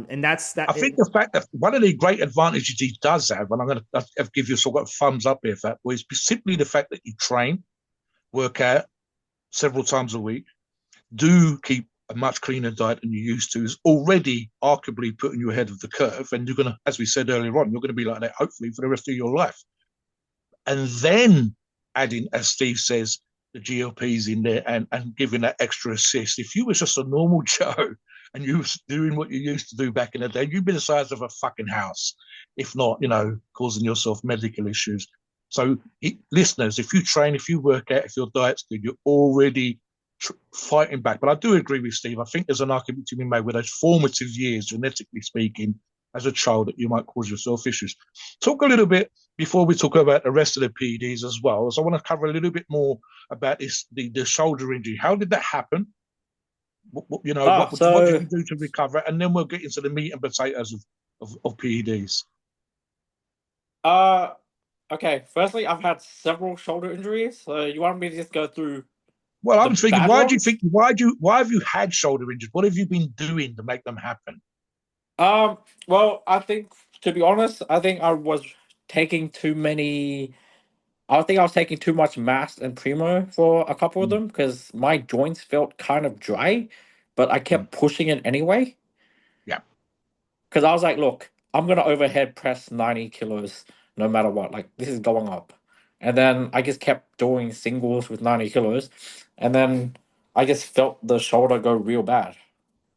[SPEAKER 1] and that's
[SPEAKER 2] I
[SPEAKER 1] that.
[SPEAKER 2] think the fact that one of the great advantages he does have, and I'm going to give you sort of a thumbs up here, Fat Boy, is simply the fact that you train, work out several times a week, do keep a much cleaner diet than you used to, is already arguably putting you ahead of the curve. And you're going to, as we said earlier on, you're going to be like that hopefully for the rest of your life. And then adding, as Steve says, the GLPs in there and giving that extra assist. If you was just a normal Joe and you was doing what you used to do back in the day, you'd be the size of a fucking house, if not, causing yourself medical issues. So, listeners, if you train, if you work out, if your diet's good, you're already fighting back. But I do agree with Steve. I think there's an argument to be made with those formative years, genetically speaking, as a child, that you might cause yourself issues. Talk a little bit before we talk about the rest of the PEDs as well. So I want to cover a little bit more about the shoulder injury. How did that happen? What did
[SPEAKER 3] So
[SPEAKER 2] you do to recover? And then we'll get into the meat and potatoes of PEDs.
[SPEAKER 3] uh okay, firstly, I've had several shoulder injuries. So you want me to just go through
[SPEAKER 2] Well,
[SPEAKER 3] the
[SPEAKER 2] I'm thinking,
[SPEAKER 3] bad ones?
[SPEAKER 2] why have you had shoulder injuries? What have you been doing to make them happen?
[SPEAKER 3] Well, I think, to be honest, I think I was taking too many. I think I was taking too much Mass and Primo for a couple of
[SPEAKER 2] Mm,
[SPEAKER 3] them because my joints felt kind of dry, but I
[SPEAKER 2] mm,
[SPEAKER 3] kept pushing it anyway.
[SPEAKER 2] yeah.
[SPEAKER 3] Because I was like, look, I'm gonna overhead press 90 kilos no matter what. Like, this is going up. And then I just kept doing singles with 90 kilos, and then I just felt the shoulder go real bad.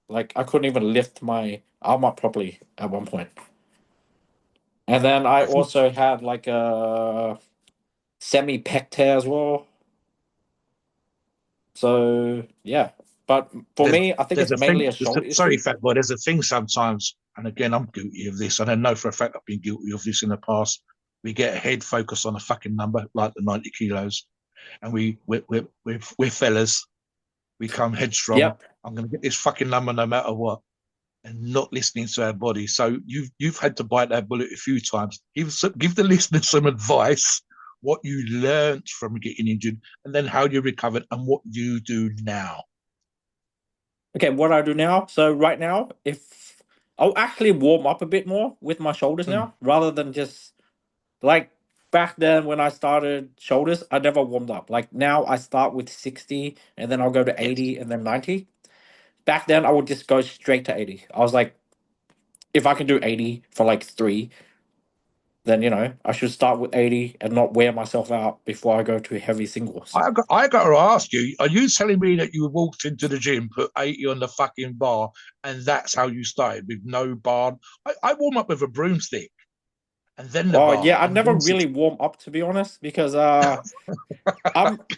[SPEAKER 3] Like, I couldn't even lift my arm up properly at one point. And then I
[SPEAKER 2] I think
[SPEAKER 3] also had like a semi pec tear as well. So yeah, but for
[SPEAKER 2] there's
[SPEAKER 3] me, I think
[SPEAKER 2] there's
[SPEAKER 3] it's
[SPEAKER 2] a thing.
[SPEAKER 3] mainly a shoulder
[SPEAKER 2] Sorry,
[SPEAKER 3] issue.
[SPEAKER 2] Fat Boy. There's a thing sometimes, and again, I'm guilty of this, and I know for a fact I've been guilty of this in the past. We get a head focused on a fucking number, like the 90 kilos, and we're fellas. We come headstrong.
[SPEAKER 3] Yep.
[SPEAKER 2] I'm going to get this fucking number no matter what, and not listening to our body. So you've had to bite that bullet a few times. Give the listeners some advice, what you learned from getting injured, and then how you recovered, and what you do now.
[SPEAKER 3] Okay, what I do now. So right now, if I'll actually warm up a bit more with my shoulders
[SPEAKER 2] Mm,
[SPEAKER 3] now, rather than just like back then when I started shoulders, I never warmed up. Like now, I start with 60, and then I'll go to
[SPEAKER 2] yes.
[SPEAKER 3] 80, and then 90. Back then, I would just go straight to 80. I was like, if I can do 80 for like three, then I should start with 80 and not wear myself out before I go to heavy singles.
[SPEAKER 2] I got to ask you, are you telling me that you walked into the gym, put 80 on the fucking bar, and that's how you started with no bar? I warm up with a broomstick and then the
[SPEAKER 3] Oh
[SPEAKER 2] bar
[SPEAKER 3] yeah, I
[SPEAKER 2] and
[SPEAKER 3] never
[SPEAKER 2] then
[SPEAKER 3] really
[SPEAKER 2] 60.
[SPEAKER 3] warm up to be honest because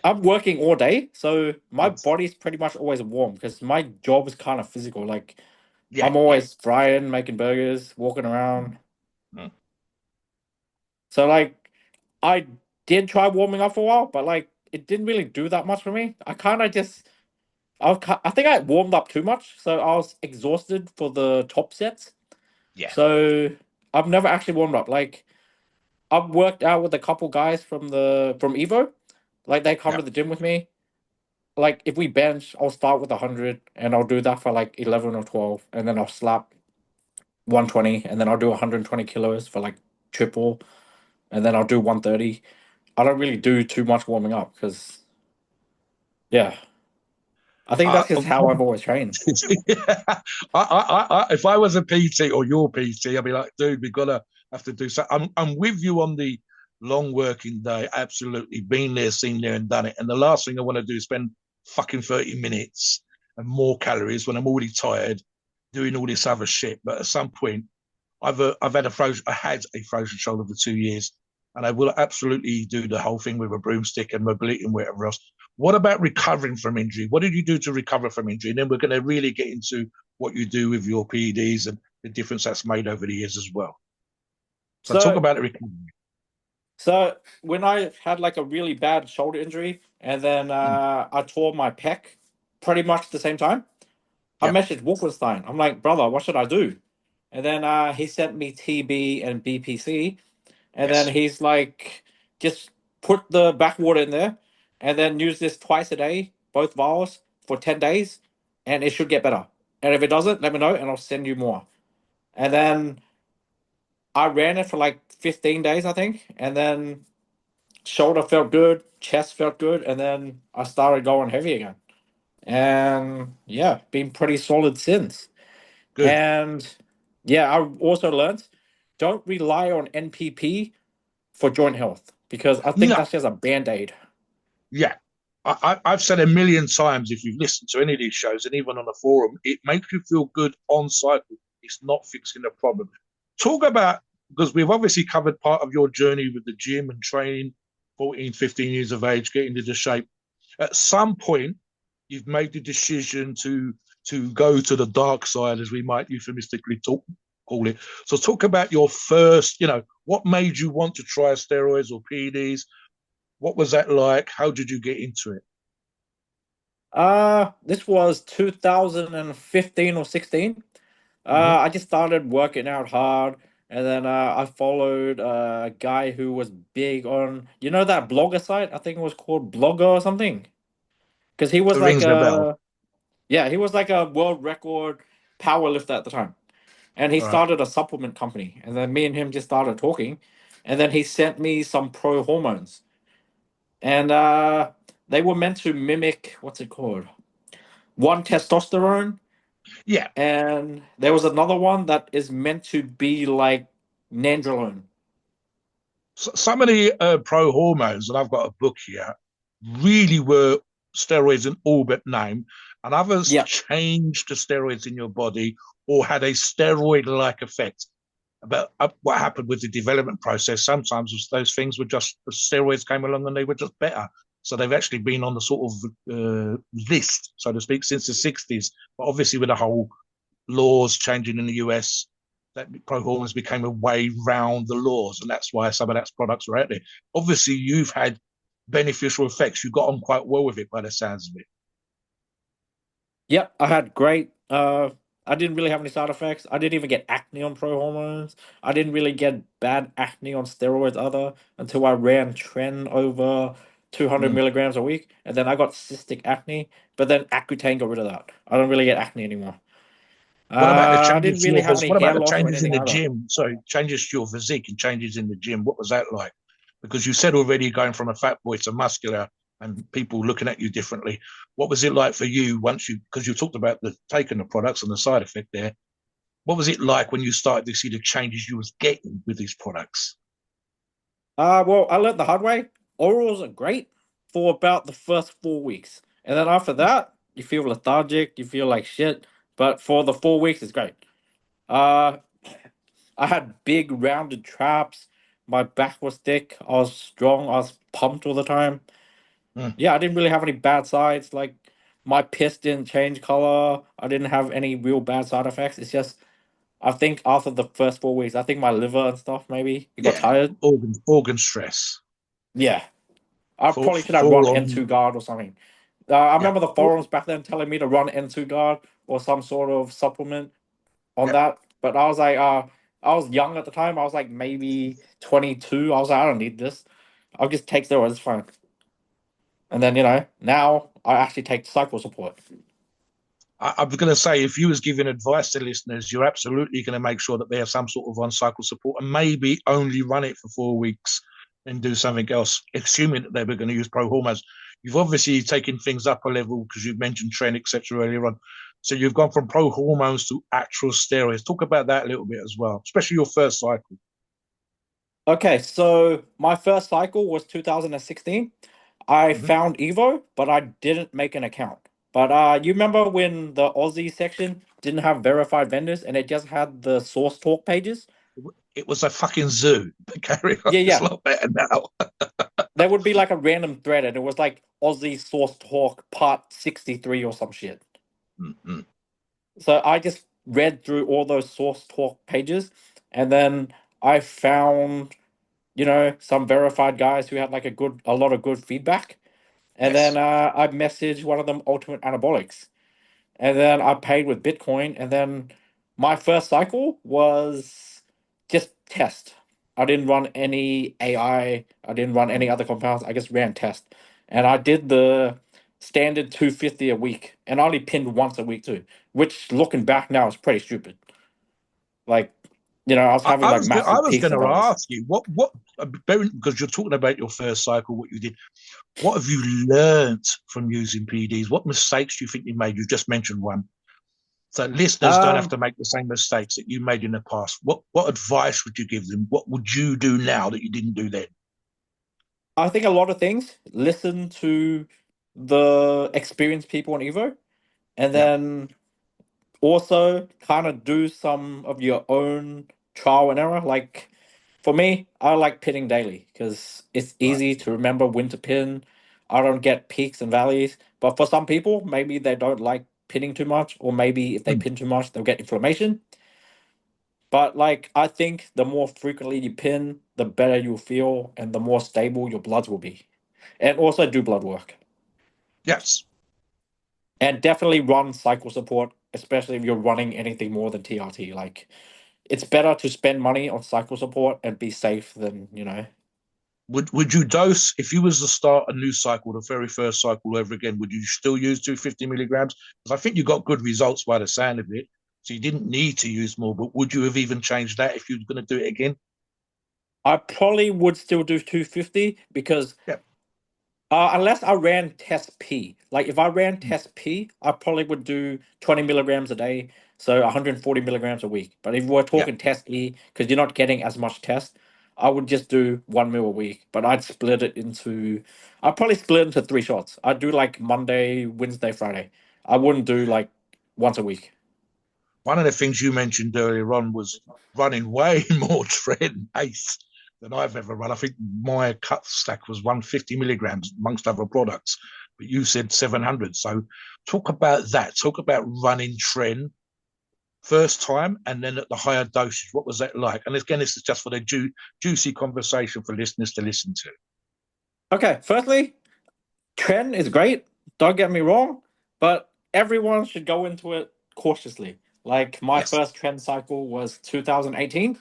[SPEAKER 3] I'm working all day, so my
[SPEAKER 2] Yes.
[SPEAKER 3] body's pretty much always warm because my job is kind of physical. Like
[SPEAKER 2] Yeah,
[SPEAKER 3] I'm
[SPEAKER 2] yeah.
[SPEAKER 3] always frying, making burgers, walking
[SPEAKER 2] Mm,
[SPEAKER 3] around.
[SPEAKER 2] mm.
[SPEAKER 3] So like I did try warming up for a while, but like it didn't really do that much for me. I kind of just I think I warmed up too much, so I was exhausted for the top sets.
[SPEAKER 2] Yeah,
[SPEAKER 3] So I've never actually warmed up. Like I've worked out with a couple guys from EVO. Like they come
[SPEAKER 2] yeah.
[SPEAKER 3] to the gym with me. Like if we bench, I'll start with 100 and I'll do that for like 11 or 12, and then I'll slap 120, and then I'll do 120 kilos for like triple, and then I'll do 130. I don't really do too much warming up because yeah, I think
[SPEAKER 2] Uh,
[SPEAKER 3] that's just how I've always trained.
[SPEAKER 2] if I was a PT or your PT, I'd be like, dude, we gotta have to do so. I'm with you on the long working day. Absolutely, been there, seen there, and done it. And the last thing I want to do is spend fucking 30 minutes and more calories when I'm already tired doing all this other shit. But at some point, I've had I had a frozen shoulder for 2 years, and I will absolutely do the whole thing with a broomstick and mobility and whatever else. What about recovering from injury? What did you do to recover from injury? And then we're going to really get into what you do with your PEDs and the difference that's made over the years as well. So talk
[SPEAKER 3] So
[SPEAKER 2] about the recovery.
[SPEAKER 3] So when I had like a really bad shoulder injury, and then
[SPEAKER 2] Mm.
[SPEAKER 3] I tore my pec pretty much at the same time, I
[SPEAKER 2] Yeah.
[SPEAKER 3] messaged Wolfenstein. I'm like, brother, what should I do? And then he sent me TB and BPC, and then
[SPEAKER 2] Yes.
[SPEAKER 3] he's like, just put the backwater in there, and then use this twice a day, both vials, for 10 days, and it should get better. And if it doesn't, let me know, and I'll send you more. And then I ran it for like 15 days, I think, and then shoulder felt good, chest felt good, and then I started going heavy again. And yeah, been pretty solid since.
[SPEAKER 2] Good.
[SPEAKER 3] And yeah, I also learned don't rely on NPP for joint health because I think
[SPEAKER 2] No.
[SPEAKER 3] that's just a band aid.
[SPEAKER 2] Yeah. I've said a million times, if you've listened to any of these shows and even on the forum, it makes you feel good on cycle. It's not fixing the problem. Talk about, because we've obviously covered part of your journey with the gym and training, 14, 15 years of age, getting into shape. At some point, you've made the decision to go to the dark side, as we might euphemistically call it. So talk about your first, what made you want to try steroids or PEDs? What was that like? How did you get into it?
[SPEAKER 3] This was 2015 or 16.
[SPEAKER 2] Mm-hmm.
[SPEAKER 3] I just started working out hard, and then I followed a guy who was big on, that blogger site. I think it was called Blogger or something. Because he was
[SPEAKER 2] It
[SPEAKER 3] like
[SPEAKER 2] rings a bell.
[SPEAKER 3] he was like a world record power lifter at the time. And he
[SPEAKER 2] All right.
[SPEAKER 3] started a supplement company. And then me and him just started talking. And then he sent me some pro hormones. And they were meant to mimic, what's it called? One testosterone.
[SPEAKER 2] Yeah.
[SPEAKER 3] And there was another one that is meant to be like nandrolone.
[SPEAKER 2] Some of the pro hormones, and I've got a book here, really were steroids in all but name, and others
[SPEAKER 3] Yeah.
[SPEAKER 2] changed the steroids in your body or had a steroid like effect. About what happened with the development process, sometimes those things were just the steroids came along and they were just better. So they've actually been on the sort of list, so to speak, since the 60s. But obviously, with the whole laws changing in the US, that pro hormones became a way round the laws, and that's why some of that products are out there. Obviously, you've had beneficial effects. You got on quite well with it by the sounds of it.
[SPEAKER 3] Yep, I had great. I didn't really have any side effects. I didn't even get acne on pro hormones. I didn't really get bad acne on steroids either until I ran Tren over 200
[SPEAKER 2] Mm.
[SPEAKER 3] milligrams a week, and then I got cystic acne. But then Accutane got rid of that. I don't really get acne anymore.
[SPEAKER 2] What about the
[SPEAKER 3] I didn't
[SPEAKER 2] changes to
[SPEAKER 3] really
[SPEAKER 2] your
[SPEAKER 3] have any
[SPEAKER 2] what about
[SPEAKER 3] hair
[SPEAKER 2] the
[SPEAKER 3] loss or
[SPEAKER 2] changes in
[SPEAKER 3] anything
[SPEAKER 2] the
[SPEAKER 3] either.
[SPEAKER 2] gym? Sorry, changes to your physique and changes in the gym. What was that like? Because you said already going from a fat boy to muscular and people looking at you differently. What was it like for you once you because you talked about the taking the products and the side effect there? What was it like when you started to see the changes you was getting with these products?
[SPEAKER 3] Well, I learned the hard way. Orals are great for about the first 4 weeks, and then after that, you feel lethargic, you feel like shit. But for the 4 weeks, it's great. Uh, I had big rounded traps. My back was thick. I was strong. I was pumped all the time.
[SPEAKER 2] Mm.
[SPEAKER 3] Yeah, I didn't really have any bad sides. Like my piss didn't change color. I didn't have any real bad side effects. It's just I think after the first 4 weeks, I think my liver and stuff maybe it got
[SPEAKER 2] Yeah,
[SPEAKER 3] tired.
[SPEAKER 2] organ stress.
[SPEAKER 3] Yeah, I
[SPEAKER 2] For
[SPEAKER 3] probably should have
[SPEAKER 2] full
[SPEAKER 3] run N2
[SPEAKER 2] on.
[SPEAKER 3] guard or something. I
[SPEAKER 2] Yeah.
[SPEAKER 3] remember the forums back then telling me to run N2 guard or some sort of supplement on
[SPEAKER 2] Yeah.
[SPEAKER 3] that. But I was like, I was young at the time. I was like maybe 22. I was like, I don't need this. I'll just take steroids, it's fine. And then now I actually take cycle support.
[SPEAKER 2] I was going to say, if you was giving advice to listeners, you're absolutely going to make sure that they have some sort of on-cycle support and maybe only run it for 4 weeks and do something else, assuming that they were going to use pro hormones. You've obviously taken things up a level because you've mentioned Tren, etc. earlier on. So you've gone from pro hormones to actual steroids. Talk about that a little bit as well, especially your first cycle.
[SPEAKER 3] Okay, so my first cycle was 2016. I
[SPEAKER 2] Mm-hmm.
[SPEAKER 3] found EVO, but I didn't make an account. But you remember when the Aussie section didn't have verified vendors and it just had the source talk pages?
[SPEAKER 2] It was a fucking zoo. But carry on,
[SPEAKER 3] Yeah,
[SPEAKER 2] it's a
[SPEAKER 3] yeah.
[SPEAKER 2] lot better now.
[SPEAKER 3] There would be like a random thread and it was like Aussie source talk part 63 or some shit.
[SPEAKER 2] Mm-hmm.
[SPEAKER 3] So I just read through all those source talk pages and then I found some verified guys who had like a lot of good feedback. And then
[SPEAKER 2] Yes.
[SPEAKER 3] I messaged one of them Ultimate Anabolics. And then I paid with Bitcoin. And then my first cycle was just test. I didn't run any AI. I didn't run any
[SPEAKER 2] Mm.
[SPEAKER 3] other compounds. I just ran test. And I did the standard 250 a week. And I only pinned once a week too, which looking back now is pretty stupid. Like, I was having like
[SPEAKER 2] I
[SPEAKER 3] massive
[SPEAKER 2] was
[SPEAKER 3] peaks
[SPEAKER 2] going
[SPEAKER 3] and
[SPEAKER 2] to
[SPEAKER 3] valleys.
[SPEAKER 2] ask you because you're talking about your first cycle, what you did. What have you learnt from using PEDs? What mistakes do you think you made? You just mentioned one. So listeners don't have
[SPEAKER 3] Um,
[SPEAKER 2] to make the same mistakes that you made in the past. What advice would you give them? What would you do now that you didn't do then?
[SPEAKER 3] I think a lot of things. Listen to the experienced people on Evo, and
[SPEAKER 2] Yeah.
[SPEAKER 3] then also kind of do some of your own trial and error. Like for me, I like pinning daily because it's
[SPEAKER 2] Right.
[SPEAKER 3] easy to remember when to pin. I don't get peaks and valleys. But for some people, maybe they don't like pinning too much, or maybe if they
[SPEAKER 2] Mm.
[SPEAKER 3] pin too much, they'll get inflammation. But like I think the more frequently you pin, the better you'll feel and the more stable your bloods will be. And also do blood work.
[SPEAKER 2] Yes.
[SPEAKER 3] And definitely run cycle support, especially if you're running anything more than TRT. Like it's better to spend money on cycle support and be safe than.
[SPEAKER 2] Would you dose if you was to start a new cycle, the very first cycle over again? Would you still use 250 milligrams? Because I think you got good results by the sound of it. So you didn't need to use more. But would you have even changed that if you were going to do it again?
[SPEAKER 3] I probably would still do 250 because
[SPEAKER 2] Yeah.
[SPEAKER 3] unless I ran test P. Like if I ran
[SPEAKER 2] Mm.
[SPEAKER 3] test P, I probably would do 20 milligrams a day, so 140 milligrams a week. But if we're
[SPEAKER 2] Yeah.
[SPEAKER 3] talking test E, because you're not getting as much test, I would just do 1 mil a week. But I'd probably split it into three shots. I'd do like Monday, Wednesday, Friday. I wouldn't do like once a week.
[SPEAKER 2] One of the things you mentioned earlier on was running way more Tren Ace than I've ever run. I think my cut stack was 150 milligrams amongst other products, but you said 700. So talk about that. Talk about running Tren first time and then at the higher dosage. What was that like? And again, this is just for the juicy conversation for listeners to listen to.
[SPEAKER 3] Okay, firstly, Tren is great. Don't get me wrong, but everyone should go into it cautiously. Like my
[SPEAKER 2] Yes.
[SPEAKER 3] first Tren cycle was 2018,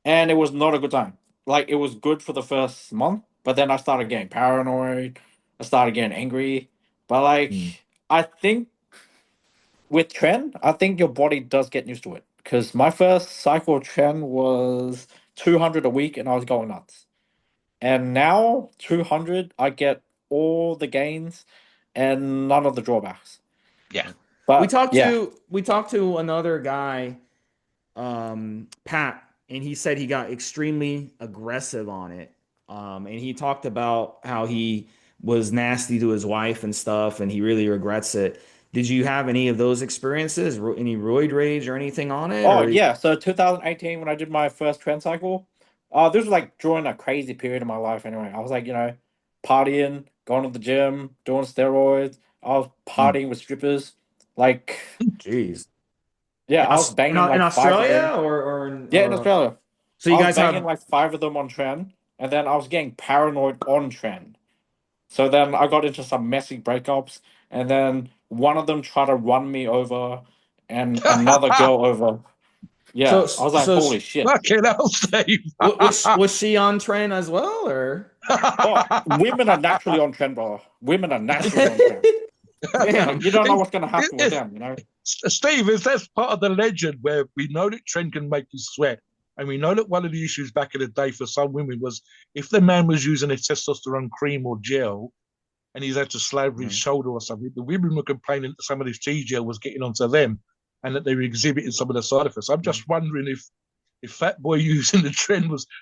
[SPEAKER 3] and it was not a good time. Like it was good for the first month, but then I started getting paranoid. I started getting angry. But
[SPEAKER 2] Mm.
[SPEAKER 3] like I think with Tren, I think your body does get used to it. Because my first cycle of Tren was 200 a week, and I was going nuts. And now 200, I get all the gains and none of the drawbacks.
[SPEAKER 2] Yeah.
[SPEAKER 1] We
[SPEAKER 3] But
[SPEAKER 1] talked
[SPEAKER 3] yeah.
[SPEAKER 1] to we talked to another guy, Pat, and he said he got extremely aggressive on it. And he talked about how he was nasty to his wife and stuff, and he really regrets it. Did you have any of those experiences? Any roid rage or anything on it?
[SPEAKER 3] Oh
[SPEAKER 1] Or
[SPEAKER 3] yeah. So 2018 when I did my first trend cycle, this was like during a crazy period of my life anyway. I was like, partying, going to the gym, doing steroids. I was
[SPEAKER 2] Mm.
[SPEAKER 3] partying with strippers. Like,
[SPEAKER 1] geez,
[SPEAKER 3] yeah, I was
[SPEAKER 1] in
[SPEAKER 3] banging like five a day.
[SPEAKER 1] Australia
[SPEAKER 3] Yeah, in Australia.
[SPEAKER 1] so
[SPEAKER 3] I
[SPEAKER 1] you
[SPEAKER 3] was
[SPEAKER 1] guys
[SPEAKER 3] banging
[SPEAKER 1] have
[SPEAKER 3] like five of them on trend, and then I was getting paranoid on trend. So then I got into some messy breakups, and then one of them tried to run me over and another girl over.
[SPEAKER 1] so
[SPEAKER 3] Yeah, I was like,
[SPEAKER 1] so
[SPEAKER 3] holy shit.
[SPEAKER 2] Fucking hell, Steve.
[SPEAKER 1] was she on train as well or
[SPEAKER 3] Oh, women are naturally on trend, brother. Women are naturally on trend. Like,
[SPEAKER 1] damn
[SPEAKER 3] you don't know
[SPEAKER 2] it,
[SPEAKER 3] what's going to happen with
[SPEAKER 2] it,
[SPEAKER 3] them.
[SPEAKER 2] Steve, is that part of the legend where we know that Trent can make you sweat? And we know that one of the issues back in the day for some women was if the man was using a testosterone cream or gel and he's had to slab his
[SPEAKER 1] Mhm.
[SPEAKER 2] shoulder or something, the women were complaining that some of this T gel was getting onto them and that they were exhibiting some of the side effects. I'm just wondering if Fat Boy using the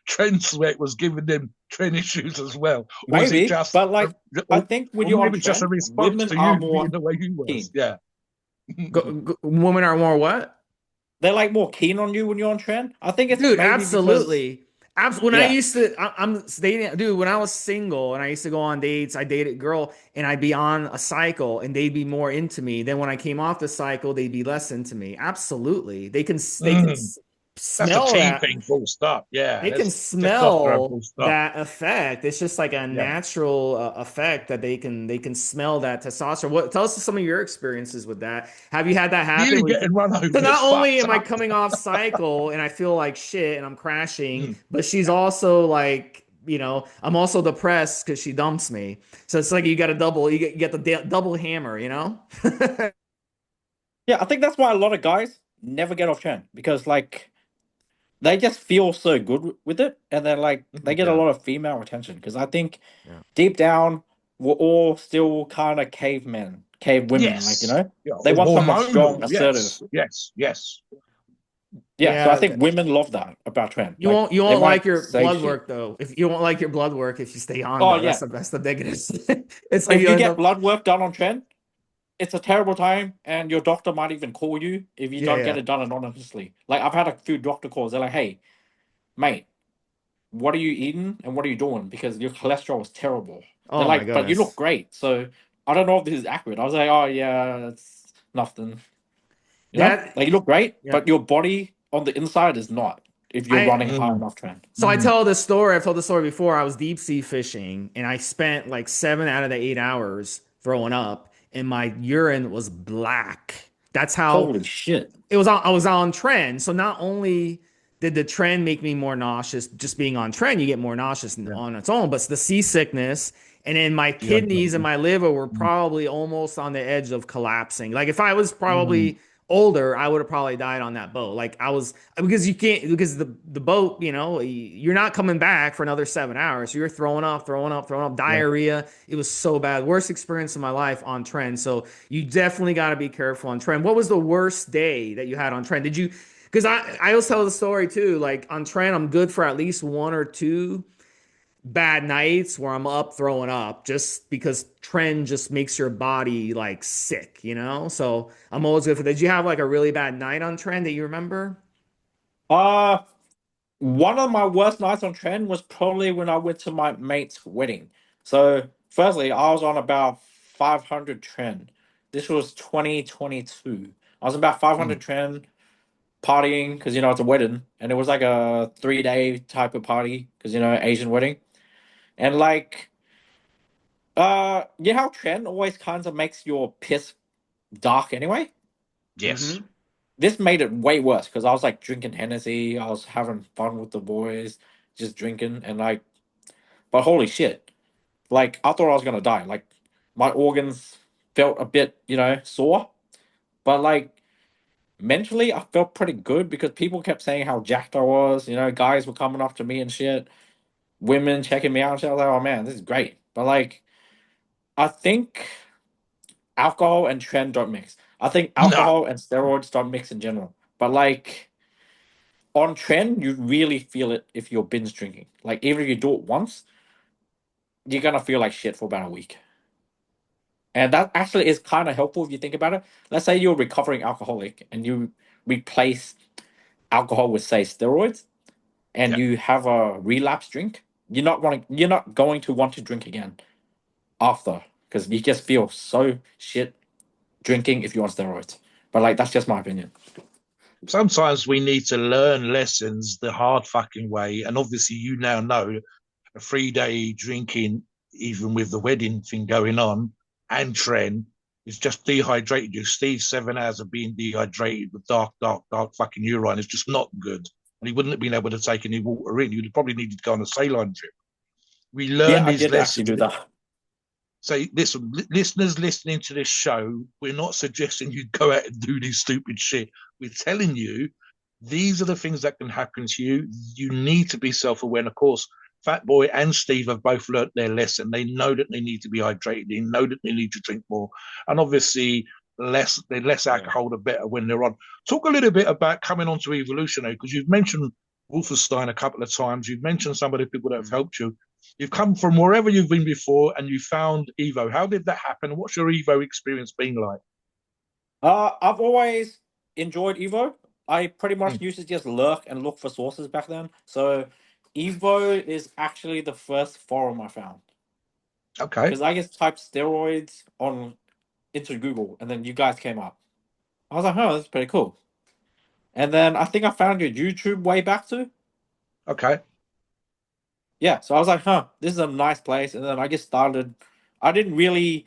[SPEAKER 2] trend sweat was giving them trend issues as well, or is it
[SPEAKER 3] Maybe,
[SPEAKER 2] just,
[SPEAKER 3] but like, I
[SPEAKER 2] or,
[SPEAKER 3] think when
[SPEAKER 2] or
[SPEAKER 3] you're on
[SPEAKER 2] maybe it's just a
[SPEAKER 3] trend,
[SPEAKER 2] response
[SPEAKER 3] women
[SPEAKER 2] to
[SPEAKER 3] are
[SPEAKER 2] you being
[SPEAKER 3] more
[SPEAKER 2] the way you was?
[SPEAKER 3] keen.
[SPEAKER 2] Yeah.
[SPEAKER 1] Women are more what?
[SPEAKER 3] They're like more keen on you when you're on trend. I think it's
[SPEAKER 1] Dude,
[SPEAKER 3] maybe because,
[SPEAKER 1] absolutely. When I
[SPEAKER 3] yeah.
[SPEAKER 1] used to, I'm dating, dude. When I was single and I used to go on dates, I dated a girl and I'd be on a cycle and they'd be more into me. Then when I came off the cycle, they'd be less into me. Absolutely, they can.
[SPEAKER 2] Mm. That's a
[SPEAKER 1] smell
[SPEAKER 2] team
[SPEAKER 1] that.
[SPEAKER 2] thing, full stop. Yeah,
[SPEAKER 1] They can
[SPEAKER 2] that's testosterone,
[SPEAKER 1] smell
[SPEAKER 2] full stop.
[SPEAKER 1] that effect. It's just like a
[SPEAKER 2] Yeah.
[SPEAKER 1] natural effect that they can smell that testosterone. What tell us some of your experiences with that? Have you had that happen?
[SPEAKER 2] Nearly
[SPEAKER 1] Where
[SPEAKER 2] getting run
[SPEAKER 1] so
[SPEAKER 2] over is
[SPEAKER 1] not only
[SPEAKER 2] fucked
[SPEAKER 1] am I
[SPEAKER 2] up.
[SPEAKER 1] coming off cycle and I feel like shit and I'm crashing,
[SPEAKER 2] Mm.
[SPEAKER 1] but she's also like, I'm also depressed because she dumps me. So it's like you got a double, you get the double hammer, you know?
[SPEAKER 3] Yeah, I think that's why a lot of guys never get off trend because like they just feel so good with it, and then like they get a
[SPEAKER 2] Yeah.
[SPEAKER 3] lot of female attention because I think
[SPEAKER 1] Yeah.
[SPEAKER 3] deep down we're all still kind of cavemen, cave women, like
[SPEAKER 2] Yes. Yeah.
[SPEAKER 3] they
[SPEAKER 2] Or
[SPEAKER 3] want someone
[SPEAKER 2] hormonal.
[SPEAKER 3] strong, assertive.
[SPEAKER 2] Yes. Yes. Yes.
[SPEAKER 3] Yeah, so I
[SPEAKER 1] Yeah.
[SPEAKER 3] think women love that about trend.
[SPEAKER 1] You
[SPEAKER 3] Like
[SPEAKER 1] won't you
[SPEAKER 3] they
[SPEAKER 1] won't like
[SPEAKER 3] might
[SPEAKER 1] your
[SPEAKER 3] say
[SPEAKER 1] blood
[SPEAKER 3] shit.
[SPEAKER 1] work though. If you won't like your blood work if you stay on
[SPEAKER 3] Oh
[SPEAKER 1] though. That's
[SPEAKER 3] yeah,
[SPEAKER 1] the biggest. It's like
[SPEAKER 3] if
[SPEAKER 1] you
[SPEAKER 3] you
[SPEAKER 1] end
[SPEAKER 3] get
[SPEAKER 1] up.
[SPEAKER 3] blood work done on trend, it's a terrible time, and your doctor might even call you if you
[SPEAKER 1] Yeah,
[SPEAKER 3] don't get
[SPEAKER 1] yeah.
[SPEAKER 3] it done anonymously. Like I've had a few doctor calls. They're like, "Hey, mate, what are you eating and what are you doing? Because your cholesterol is terrible." They're
[SPEAKER 1] Oh my
[SPEAKER 3] like, "But you look
[SPEAKER 1] goodness.
[SPEAKER 3] great." So I don't know if this is accurate. I was like, "Oh yeah, it's nothing."
[SPEAKER 1] That
[SPEAKER 3] Like you look great,
[SPEAKER 1] yeah.
[SPEAKER 3] but your body on the inside is not. If you're
[SPEAKER 1] I
[SPEAKER 3] running high
[SPEAKER 2] Mm.
[SPEAKER 3] enough trend.
[SPEAKER 1] so I
[SPEAKER 2] Mm.
[SPEAKER 1] tell this story. I've told the story before. I was deep sea fishing and I spent like 7 out of the 8 hours throwing up, and my urine was black. That's how
[SPEAKER 3] Holy shit!
[SPEAKER 1] I was on Tren. So not only did the Tren make me more nauseous, just being on Tren, you get more nauseous
[SPEAKER 2] Yeah.
[SPEAKER 1] on its own, but it's the seasickness. And then my kidneys and
[SPEAKER 2] Dehydrated.
[SPEAKER 1] my liver were
[SPEAKER 2] Mm.
[SPEAKER 1] probably almost on the edge of collapsing. Like if I was
[SPEAKER 2] Mm.
[SPEAKER 1] probably older, I would have probably died on that boat. Like I was because you can't because the boat, you're not coming back for another 7 hours. So you're throwing up, throwing up, throwing up,
[SPEAKER 2] Yeah.
[SPEAKER 1] diarrhea. It was so bad. Worst experience of my life on Tren. So you definitely got to be careful on Tren. What was the worst day that you had on Tren? Did you? Because I always tell the story too. Like on Tren, I'm good for at least one or two bad nights where I'm up throwing up, just because Tren just makes your body like sick, you know. So I'm always good for that. Did you have like a really bad night on Tren that you remember?
[SPEAKER 3] Uh One of my worst nights on trend was probably when I went to my mate's wedding. So, firstly, I was on about 500 trend. This was 2022. I was about 500
[SPEAKER 2] Mm.
[SPEAKER 3] trend partying because, it's a wedding. And it was like a 3-day type of party because, Asian wedding. And like, how trend always kind of makes your piss dark anyway?
[SPEAKER 2] Yes.
[SPEAKER 1] Mm-hmm.
[SPEAKER 3] This made it way worse because I was like drinking Hennessy. I was having fun with the boys, just drinking. And like, but holy shit. Like I thought I was gonna die. Like my organs felt a bit, sore. But like mentally I felt pretty good because people kept saying how jacked I was, guys were coming up to me and shit, women checking me out and shit. I was like, oh man, this is great. But like I think alcohol and trend don't mix. I think
[SPEAKER 2] No.
[SPEAKER 3] alcohol and steroids don't mix in general. But like on trend, you really feel it if you're binge drinking. Like even if you do it once, you're gonna feel like shit for about a week. And that actually is kind of helpful if you think about it. Let's say you're a recovering alcoholic and you replace alcohol with, say, steroids, and
[SPEAKER 2] Yeah.
[SPEAKER 3] you have a relapse drink. You're not going to want to drink again after because you just feel so shit drinking if you're on steroids. But like that's just my opinion.
[SPEAKER 2] Sometimes we need to learn lessons the hard fucking way. And obviously, you now know a 3 day drinking, even with the wedding thing going on, and Tren, is just dehydrated you. Steve, 7 hours of being dehydrated with dark, dark, dark fucking urine is just not good. And he wouldn't have been able to take any water in. You'd probably needed to go on a saline trip. We
[SPEAKER 3] Yeah,
[SPEAKER 2] learn
[SPEAKER 3] I
[SPEAKER 2] these
[SPEAKER 3] did actually
[SPEAKER 2] lessons.
[SPEAKER 3] do that.
[SPEAKER 2] So, listen, listeners listening to this show, we're not suggesting you go out and do this stupid shit. We're telling you these are the things that can happen to you. You need to be self aware. And of course, Fat Boy and Steve have both learnt their lesson. They know that they need to be hydrated. They know that they need to drink more. And obviously, the less
[SPEAKER 3] Yeah.
[SPEAKER 2] alcohol, the better when they're on. Talk a little bit about coming on to Evolutionary, because you've mentioned Wolfenstein a couple of times. You've mentioned some of the people that have
[SPEAKER 3] Mhm.
[SPEAKER 2] helped you. You've come from wherever you've been before and you found Evo. How did that happen? What's your Evo experience been like?
[SPEAKER 3] I've always enjoyed Evo. I pretty
[SPEAKER 2] Hmm.
[SPEAKER 3] much used to just lurk and look for sources back then. So Evo is actually the first forum I found.
[SPEAKER 2] Okay.
[SPEAKER 3] Because I just typed steroids on into Google and then you guys came up. I was like, oh, that's pretty cool. And then I think I found your YouTube way back too.
[SPEAKER 2] Okay.
[SPEAKER 3] Yeah, so I was like, huh, this is a nice place. And then I just started. I didn't really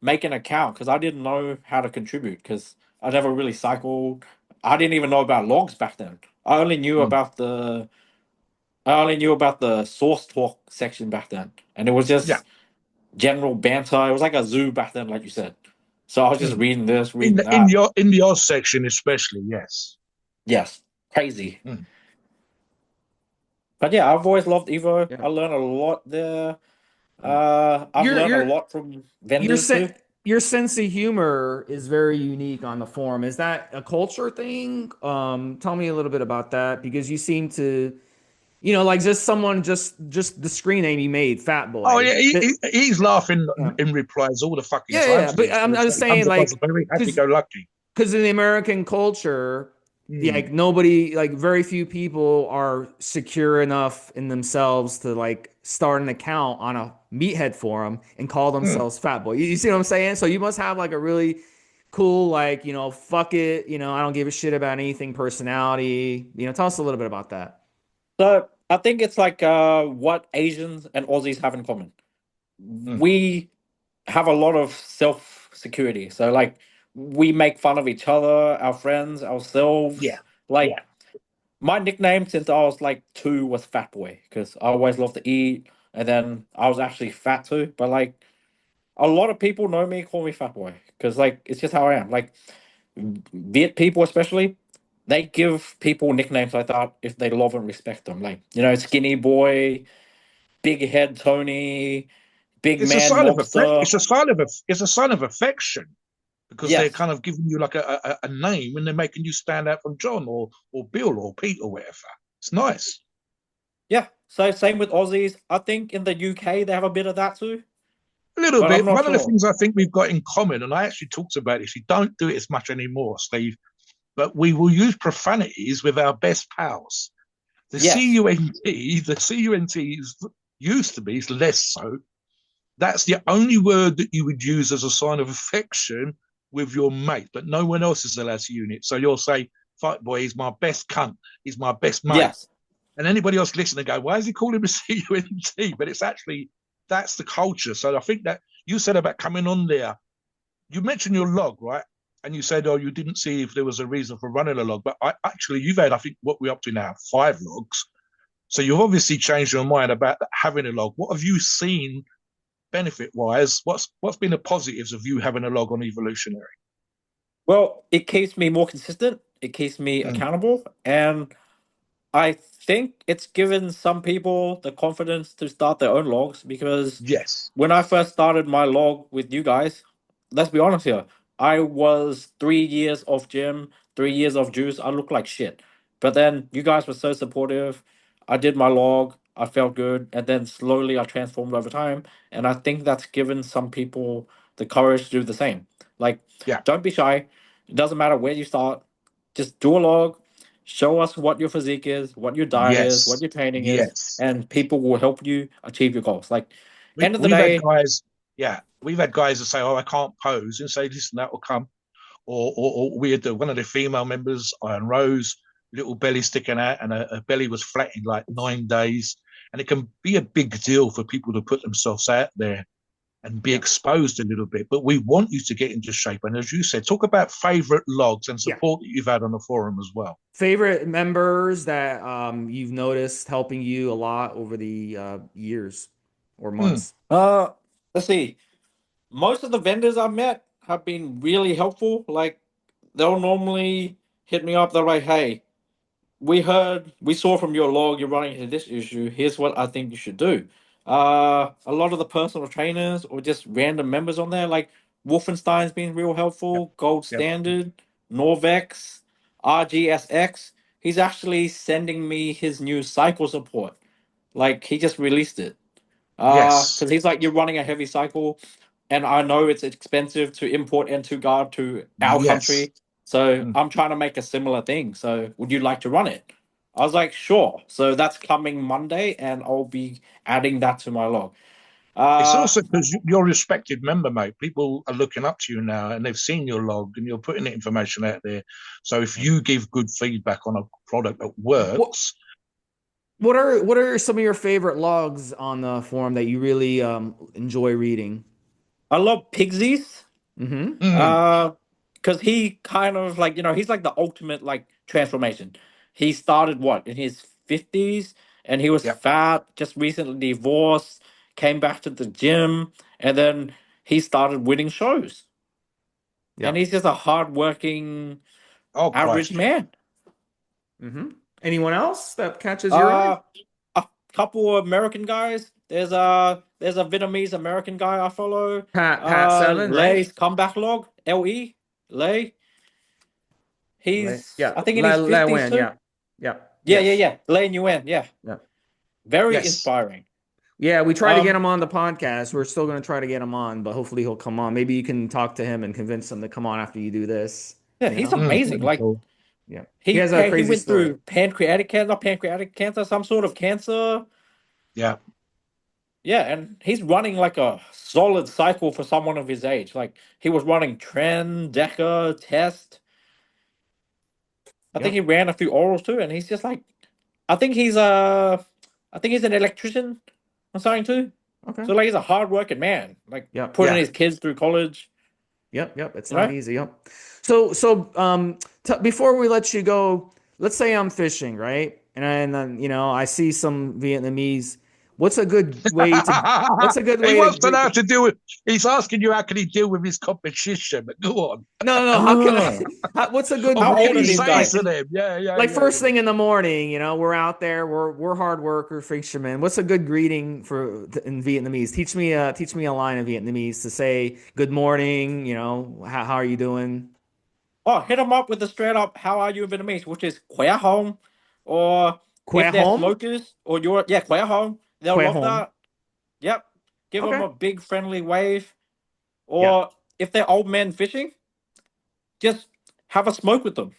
[SPEAKER 3] make an account because I didn't know how to contribute because I never really cycled. I didn't even know about logs back then. I only knew
[SPEAKER 2] Mm.
[SPEAKER 3] about the I only knew about the source talk section back then, and it was
[SPEAKER 2] Yeah.
[SPEAKER 3] just general banter. It was like a zoo back then, like you said. So I was just
[SPEAKER 2] Mm.
[SPEAKER 3] reading this,
[SPEAKER 2] In
[SPEAKER 3] reading
[SPEAKER 2] the in
[SPEAKER 3] that.
[SPEAKER 2] the in the Oz section, especially, yes.
[SPEAKER 3] Yes, crazy.
[SPEAKER 2] Mm.
[SPEAKER 3] But yeah, I've always loved Evo.
[SPEAKER 1] Yeah.
[SPEAKER 3] I learned a lot there.
[SPEAKER 1] Yeah.
[SPEAKER 3] I've
[SPEAKER 1] Your
[SPEAKER 3] learned a
[SPEAKER 1] your
[SPEAKER 3] lot from
[SPEAKER 1] your
[SPEAKER 3] vendors too.
[SPEAKER 1] your sense of humor is very unique on the forum. Is that a culture thing? Tell me a little bit about that because you seem to, like just someone just the screen name you made, Fat
[SPEAKER 2] Oh
[SPEAKER 1] Boy.
[SPEAKER 2] yeah, he's laughing
[SPEAKER 1] Yeah.
[SPEAKER 2] in replies all the fucking time,
[SPEAKER 1] Yeah. But
[SPEAKER 2] Steve. So
[SPEAKER 1] I'm just
[SPEAKER 2] he comes
[SPEAKER 1] saying,
[SPEAKER 2] across as
[SPEAKER 1] like,
[SPEAKER 2] very
[SPEAKER 1] because
[SPEAKER 2] happy-go-lucky.
[SPEAKER 1] in the American culture,
[SPEAKER 2] Mm.
[SPEAKER 1] like nobody, like very few people are secure enough in themselves to like start an account on a meathead forum and call
[SPEAKER 2] Mm.
[SPEAKER 1] themselves Fat Boy. You see what I'm saying? So you must have like a really cool, like, fuck it, I don't give a shit about anything personality. Tell us a little bit about that.
[SPEAKER 3] So I think it's like what Asians and Aussies have in common.
[SPEAKER 2] Mm.
[SPEAKER 3] We have a lot of self security. So like we make fun of each other, our friends,
[SPEAKER 2] Yeah,
[SPEAKER 3] ourselves.
[SPEAKER 2] yeah.
[SPEAKER 3] Like my nickname since I was like 2 was Fat Boy because I always loved to eat, and then I was actually fat too. But like a lot of people know me, call me Fat Boy because like it's just how I am. Like Viet people especially, they give people nicknames like that if they love and respect them. Like Skinny Boy, Big Head Tony, Big
[SPEAKER 2] It's a
[SPEAKER 3] Man
[SPEAKER 2] sign of affect.
[SPEAKER 3] Mobster.
[SPEAKER 2] It's a sign of affection because they're
[SPEAKER 3] Yes,
[SPEAKER 2] kind of giving you like a name and they're making you stand out from John or Bill or Pete or whatever. It's nice.
[SPEAKER 3] yeah. So same with Aussies. I think in the UK they have a bit of that too,
[SPEAKER 2] A little
[SPEAKER 3] but I'm
[SPEAKER 2] bit.
[SPEAKER 3] not
[SPEAKER 2] One of the
[SPEAKER 3] sure.
[SPEAKER 2] things I think we've got in common, and I actually talked about this, we don't do it as much anymore, Steve, but we will use profanities with our best pals. The
[SPEAKER 3] Yes,
[SPEAKER 2] CUNT, the CUNT used to be, it's less so. That's the only word that you would use as a sign of affection with your mate, but no one else is allowed to use it. So you'll say, "Fight boy, he's my best cunt, he's my best mate,"
[SPEAKER 3] yes,
[SPEAKER 2] and anybody else listening go, "Why is he calling him a CUNT?" But it's actually that's the culture. So I think that you said about coming on there. You mentioned your log, right? And you said, "Oh, you didn't see if there was a reason for running a log." But actually, you've had, I think, what we're up to now, 5 logs. So you've obviously changed your mind about having a log. What have you seen benefit wise? What's been the positives of you having a log on Evolutionary?
[SPEAKER 3] well, it keeps me more consistent. It keeps me
[SPEAKER 2] Mm.
[SPEAKER 3] accountable, and I think it's given some people the confidence to start their own logs because
[SPEAKER 2] Yes.
[SPEAKER 3] when I first started my log with you guys, let's be honest here, I was 3 years off gym, 3 years off juice. I looked like shit. But then you guys were so supportive. I did my log. I felt good. And then slowly I transformed over time. And I think that's given some people the courage to do the same. Like,
[SPEAKER 2] Yeah.
[SPEAKER 3] don't be shy. It doesn't matter where you start. Just do a log. Show us what your physique is, what your diet is, what
[SPEAKER 2] Yes.
[SPEAKER 3] your training is,
[SPEAKER 2] Yes.
[SPEAKER 3] and people will help you achieve your goals. Like,
[SPEAKER 2] We,
[SPEAKER 3] end of the
[SPEAKER 2] we've had
[SPEAKER 3] day,
[SPEAKER 2] guys, yeah, we've had guys that say, "Oh, I can't pose," and say, "Listen, that will come." Or we had one of the female members, Iron Rose, little belly sticking out, and her belly was flat in like 9 days. And it can be a big deal for people to put themselves out there and be
[SPEAKER 1] Yeah.
[SPEAKER 2] exposed a little bit. But we want you to get into shape. And as you said, talk about favorite logs and
[SPEAKER 1] Yeah.
[SPEAKER 2] support that you've had on the forum as well.
[SPEAKER 1] Favorite members that you've noticed helping you a lot over the years or
[SPEAKER 2] Mm.
[SPEAKER 1] months?
[SPEAKER 3] uh, let's see. Most of the vendors I've met have been really helpful. Like, they'll normally hit me up. They're like, "Hey, we saw from your log you're running into this issue. Here's what I think you should do." A lot of the personal trainers or just random members on there, like Wolfenstein's been real
[SPEAKER 2] Yep.
[SPEAKER 3] helpful. Gold
[SPEAKER 2] Yep.
[SPEAKER 3] Standard, Norvex, RGSX. He's actually sending me his new cycle support. Like, he just released it.
[SPEAKER 2] Yes.
[SPEAKER 3] Because he's like, you're running a heavy cycle, and I know it's expensive to import and to guard to our
[SPEAKER 2] Yes.
[SPEAKER 3] country. So
[SPEAKER 2] Mm.
[SPEAKER 3] I'm trying to make a similar thing. So would you like to run it? I was like, sure. So that's coming Monday, and I'll be adding that to my log.
[SPEAKER 2] It's
[SPEAKER 3] Uh,
[SPEAKER 2] also because you're a respected member, mate. People are looking up to you now and they've seen your log and you're putting the information out there. So if you give good feedback on a product that
[SPEAKER 1] What
[SPEAKER 2] works,
[SPEAKER 1] what are some of your favorite logs on the forum that you really enjoy reading?
[SPEAKER 3] I love Pigsies.
[SPEAKER 1] Mm-hmm.
[SPEAKER 2] mm,
[SPEAKER 3] Because he kind of like, he's like the ultimate like transformation. He started what in his 50s, and he was
[SPEAKER 2] yeah,
[SPEAKER 3] fat, just recently divorced, came back to the gym, and then he started winning shows. And
[SPEAKER 1] Yeah.
[SPEAKER 3] he's just a hardworking
[SPEAKER 2] oh
[SPEAKER 3] average
[SPEAKER 2] Christ,
[SPEAKER 3] man.
[SPEAKER 1] Mm-hmm. Anyone else that catches your eye?
[SPEAKER 3] Uh a couple of American guys. There's a Vietnamese American guy I follow.
[SPEAKER 1] Pat Seven, right?
[SPEAKER 3] Lay's comeback log. LE Lay.
[SPEAKER 1] Yeah.
[SPEAKER 3] I think in
[SPEAKER 1] La
[SPEAKER 3] his
[SPEAKER 1] La
[SPEAKER 3] 50s
[SPEAKER 1] Win.
[SPEAKER 3] too.
[SPEAKER 1] Yeah. Yeah.
[SPEAKER 3] Yeah, yeah,
[SPEAKER 1] Yes.
[SPEAKER 3] yeah. Lane Yuan, yeah.
[SPEAKER 1] Yeah.
[SPEAKER 3] Very
[SPEAKER 2] yes.
[SPEAKER 3] inspiring.
[SPEAKER 1] Yeah, we try to get
[SPEAKER 3] Um,
[SPEAKER 1] him on the podcast. We're still going to try to get him on, but hopefully he'll come on. Maybe you can talk to him and convince him to come on after you do this.
[SPEAKER 3] yeah,
[SPEAKER 1] You
[SPEAKER 3] he's
[SPEAKER 1] know?
[SPEAKER 3] amazing.
[SPEAKER 2] That'd be
[SPEAKER 3] Like
[SPEAKER 2] cool.
[SPEAKER 1] Yeah. He
[SPEAKER 3] he
[SPEAKER 1] has a
[SPEAKER 3] he
[SPEAKER 1] crazy
[SPEAKER 3] went
[SPEAKER 1] story.
[SPEAKER 3] through pancreatic cancer, some sort of cancer.
[SPEAKER 2] Yeah,
[SPEAKER 3] Yeah, and he's running like a solid cycle for someone of his age. Like he was running Tren, Deca, Test. I think he
[SPEAKER 1] Yep.
[SPEAKER 3] ran a few orals too, and he's just like, I think he's an electrician or something too.
[SPEAKER 1] Okay.
[SPEAKER 3] So like he's a hardworking man, like
[SPEAKER 1] Yep.
[SPEAKER 3] putting
[SPEAKER 2] yeah.
[SPEAKER 3] his kids through college.
[SPEAKER 1] Yep. Yep. It's
[SPEAKER 3] You
[SPEAKER 1] not
[SPEAKER 3] know?
[SPEAKER 1] easy. Yep. Before we let you go, let's say I'm fishing, right? And then, I see some Vietnamese. What's a good way to, what's a good
[SPEAKER 2] He
[SPEAKER 1] way to
[SPEAKER 2] wants to know
[SPEAKER 1] greet
[SPEAKER 2] how
[SPEAKER 1] the,
[SPEAKER 2] to deal with. He's asking you how can he deal with his competition. But go on.
[SPEAKER 1] no, no, no. How can I,
[SPEAKER 3] Oh,
[SPEAKER 1] what's a good
[SPEAKER 2] Oh,
[SPEAKER 3] how
[SPEAKER 2] what can
[SPEAKER 3] old are
[SPEAKER 2] he
[SPEAKER 3] these
[SPEAKER 1] greeting?
[SPEAKER 2] say
[SPEAKER 3] guys?
[SPEAKER 2] to them? Yeah, yeah,
[SPEAKER 1] Like
[SPEAKER 2] yeah,
[SPEAKER 1] first
[SPEAKER 2] yeah.
[SPEAKER 1] thing in the morning, we're out there, we're hard worker fishermen. What's a good greeting in Vietnamese? Teach me a line of Vietnamese to say good morning. How are you doing?
[SPEAKER 3] Oh, hit them up with the straight up "How are you in Vietnamese?" which is "Khỏe home," or if
[SPEAKER 1] Quay
[SPEAKER 3] they're
[SPEAKER 1] home,
[SPEAKER 3] smokers or you're "Khỏe home," they'll
[SPEAKER 1] quay
[SPEAKER 3] love
[SPEAKER 1] home.
[SPEAKER 3] that. Yep, give them
[SPEAKER 1] Okay,
[SPEAKER 3] a big friendly wave.
[SPEAKER 1] yeah.
[SPEAKER 3] Or if they're old men fishing, just have a smoke with them.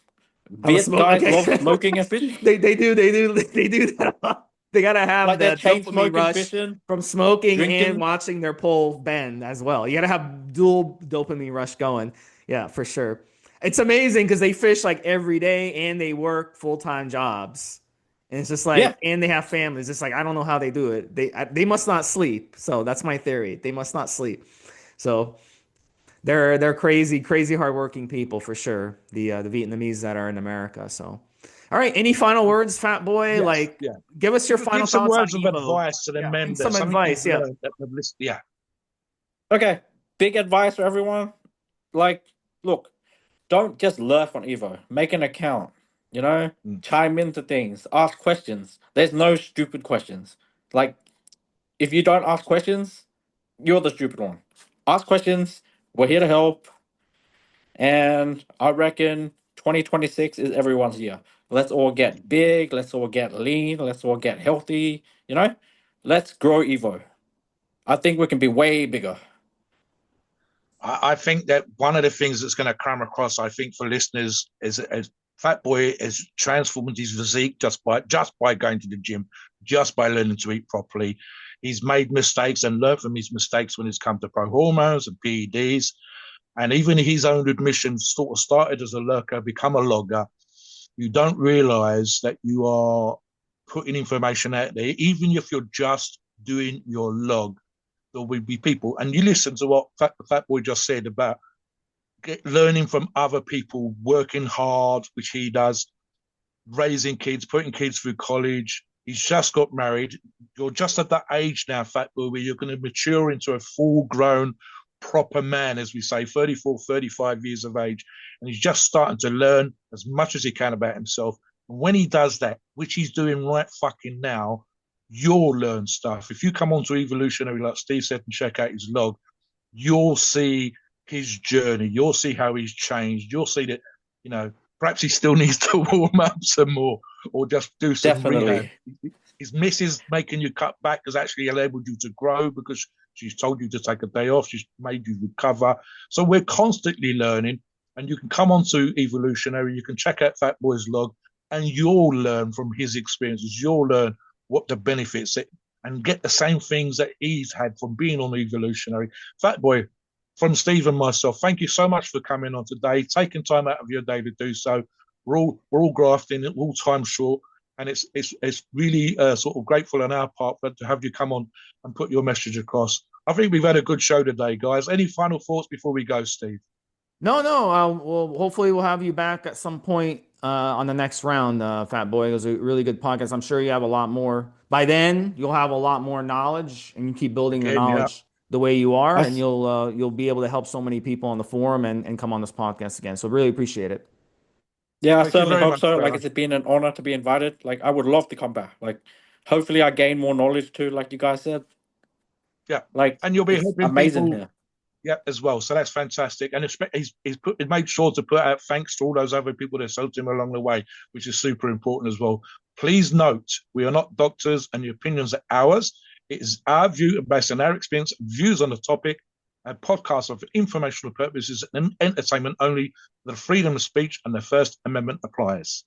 [SPEAKER 1] Have a
[SPEAKER 3] Viet
[SPEAKER 1] smoke.
[SPEAKER 3] guys
[SPEAKER 1] Okay,
[SPEAKER 3] love smoking and fishing.
[SPEAKER 1] they do that a lot. They gotta have
[SPEAKER 3] Like they're
[SPEAKER 1] the
[SPEAKER 3] chain
[SPEAKER 1] dopamine
[SPEAKER 3] smoking,
[SPEAKER 1] rush
[SPEAKER 3] fishing,
[SPEAKER 1] from smoking and
[SPEAKER 3] drinking.
[SPEAKER 1] watching their pole bend as well. You gotta have dual dopamine rush going. Yeah, for sure. It's amazing because they fish like every day and they work full-time jobs. And it's just
[SPEAKER 3] Yeah,
[SPEAKER 1] like, and they have families. It's like I don't know how they do it. They must not sleep. So that's my theory. They must not sleep. So they're crazy, crazy hardworking people for sure. The Vietnamese that are in America. So, all right. Any final words, Fat Boy?
[SPEAKER 2] Yes,
[SPEAKER 1] Like,
[SPEAKER 2] yeah.
[SPEAKER 1] give us your final
[SPEAKER 2] Give some
[SPEAKER 1] thoughts on
[SPEAKER 2] words of
[SPEAKER 1] Evo.
[SPEAKER 2] advice to the
[SPEAKER 1] Yeah, and
[SPEAKER 2] members,
[SPEAKER 1] some
[SPEAKER 2] something you've
[SPEAKER 1] advice. Yeah.
[SPEAKER 2] learned that they've listened. Yeah,
[SPEAKER 3] okay. Big advice for everyone. Like, look, don't just lurk on Evo. Make an account. You know,
[SPEAKER 2] mm.
[SPEAKER 3] chime into things. Ask questions. There's no stupid questions. Like, if you don't ask questions, you're the stupid one. Ask questions. We're here to help. And I reckon 2026 is everyone's year. Let's all get big. Let's all get lean. Let's all get healthy. You know, let's grow Evo. I think we can be way bigger.
[SPEAKER 2] I think that one of the things that's going to come across, I think, for listeners is as Fat Boy has transformed his physique just by going to the gym, just by learning to eat properly. He's made mistakes and learned from his mistakes when it's come to pro hormones and PEDs. And even his own admission sort of started as a lurker, become a logger. You don't realize that you are putting information out there, even if you're just doing your log. There will be people, and you listen to what Fat Boy just said about learning from other people, working hard, which he does, raising kids, putting kids through college. He's just got married. You're just at that age now, Fat Boy, where you're going to mature into a full grown, proper man, as we say, 34, 35 years of age. And he's just starting to learn as much as he can about himself. And when he does that, which he's doing right fucking now, you'll learn stuff. If you come onto Evolutionary, like Steve said, and check out his log, you'll see his journey. You'll see how he's changed. You'll see that, perhaps he still needs to warm up some more or just do some rehab.
[SPEAKER 3] Definitely.
[SPEAKER 2] His missus making you cut back has actually enabled you to grow because she's told you to take a day off. She's made you recover. So we're constantly learning, and you can come onto Evolutionary. You can check out Fat Boy's log, and you'll learn from his experiences. You'll learn what the benefits, and get the same things that he's had from being on Evolutionary. Fat Boy, from Steve and myself, thank you so much for coming on today, taking time out of your day to do so. We're all grafting, all time short, and it's really sort of grateful on our part to have you come on and put your message across. I think we've had a good show today, guys. Any final thoughts before we go, Steve?
[SPEAKER 1] No, no. Well, hopefully we'll have you back at some point on the next round, Fat Boy. It was a really good podcast. I'm sure you have a lot more. By then, you'll have a lot more knowledge, and you keep building your
[SPEAKER 2] Again, yeah.
[SPEAKER 1] knowledge the way you are,
[SPEAKER 3] I
[SPEAKER 1] and
[SPEAKER 3] th-
[SPEAKER 1] you'll be able to help so many people on the forum and come on this podcast again. So really appreciate it.
[SPEAKER 3] yeah, I
[SPEAKER 2] Thank you
[SPEAKER 3] certainly
[SPEAKER 2] very
[SPEAKER 3] hope
[SPEAKER 2] much,
[SPEAKER 3] so. Like,
[SPEAKER 2] fella.
[SPEAKER 3] it's been an honor to be invited. Like, I would love to come back. Like, hopefully, I gain more knowledge too. Like you guys said,
[SPEAKER 2] Yeah.
[SPEAKER 3] like
[SPEAKER 2] And you'll be
[SPEAKER 3] it's
[SPEAKER 2] helping
[SPEAKER 3] amazing
[SPEAKER 2] people,
[SPEAKER 3] here.
[SPEAKER 2] yeah, as well. So that's fantastic. And he's made sure to put out thanks to all those other people that helped him along the way, which is super important as well. Please note, we are not doctors and the opinions are ours. It is our view based on our experience, views on the topic, a podcast of informational purposes and entertainment only. The freedom of speech and the First Amendment applies.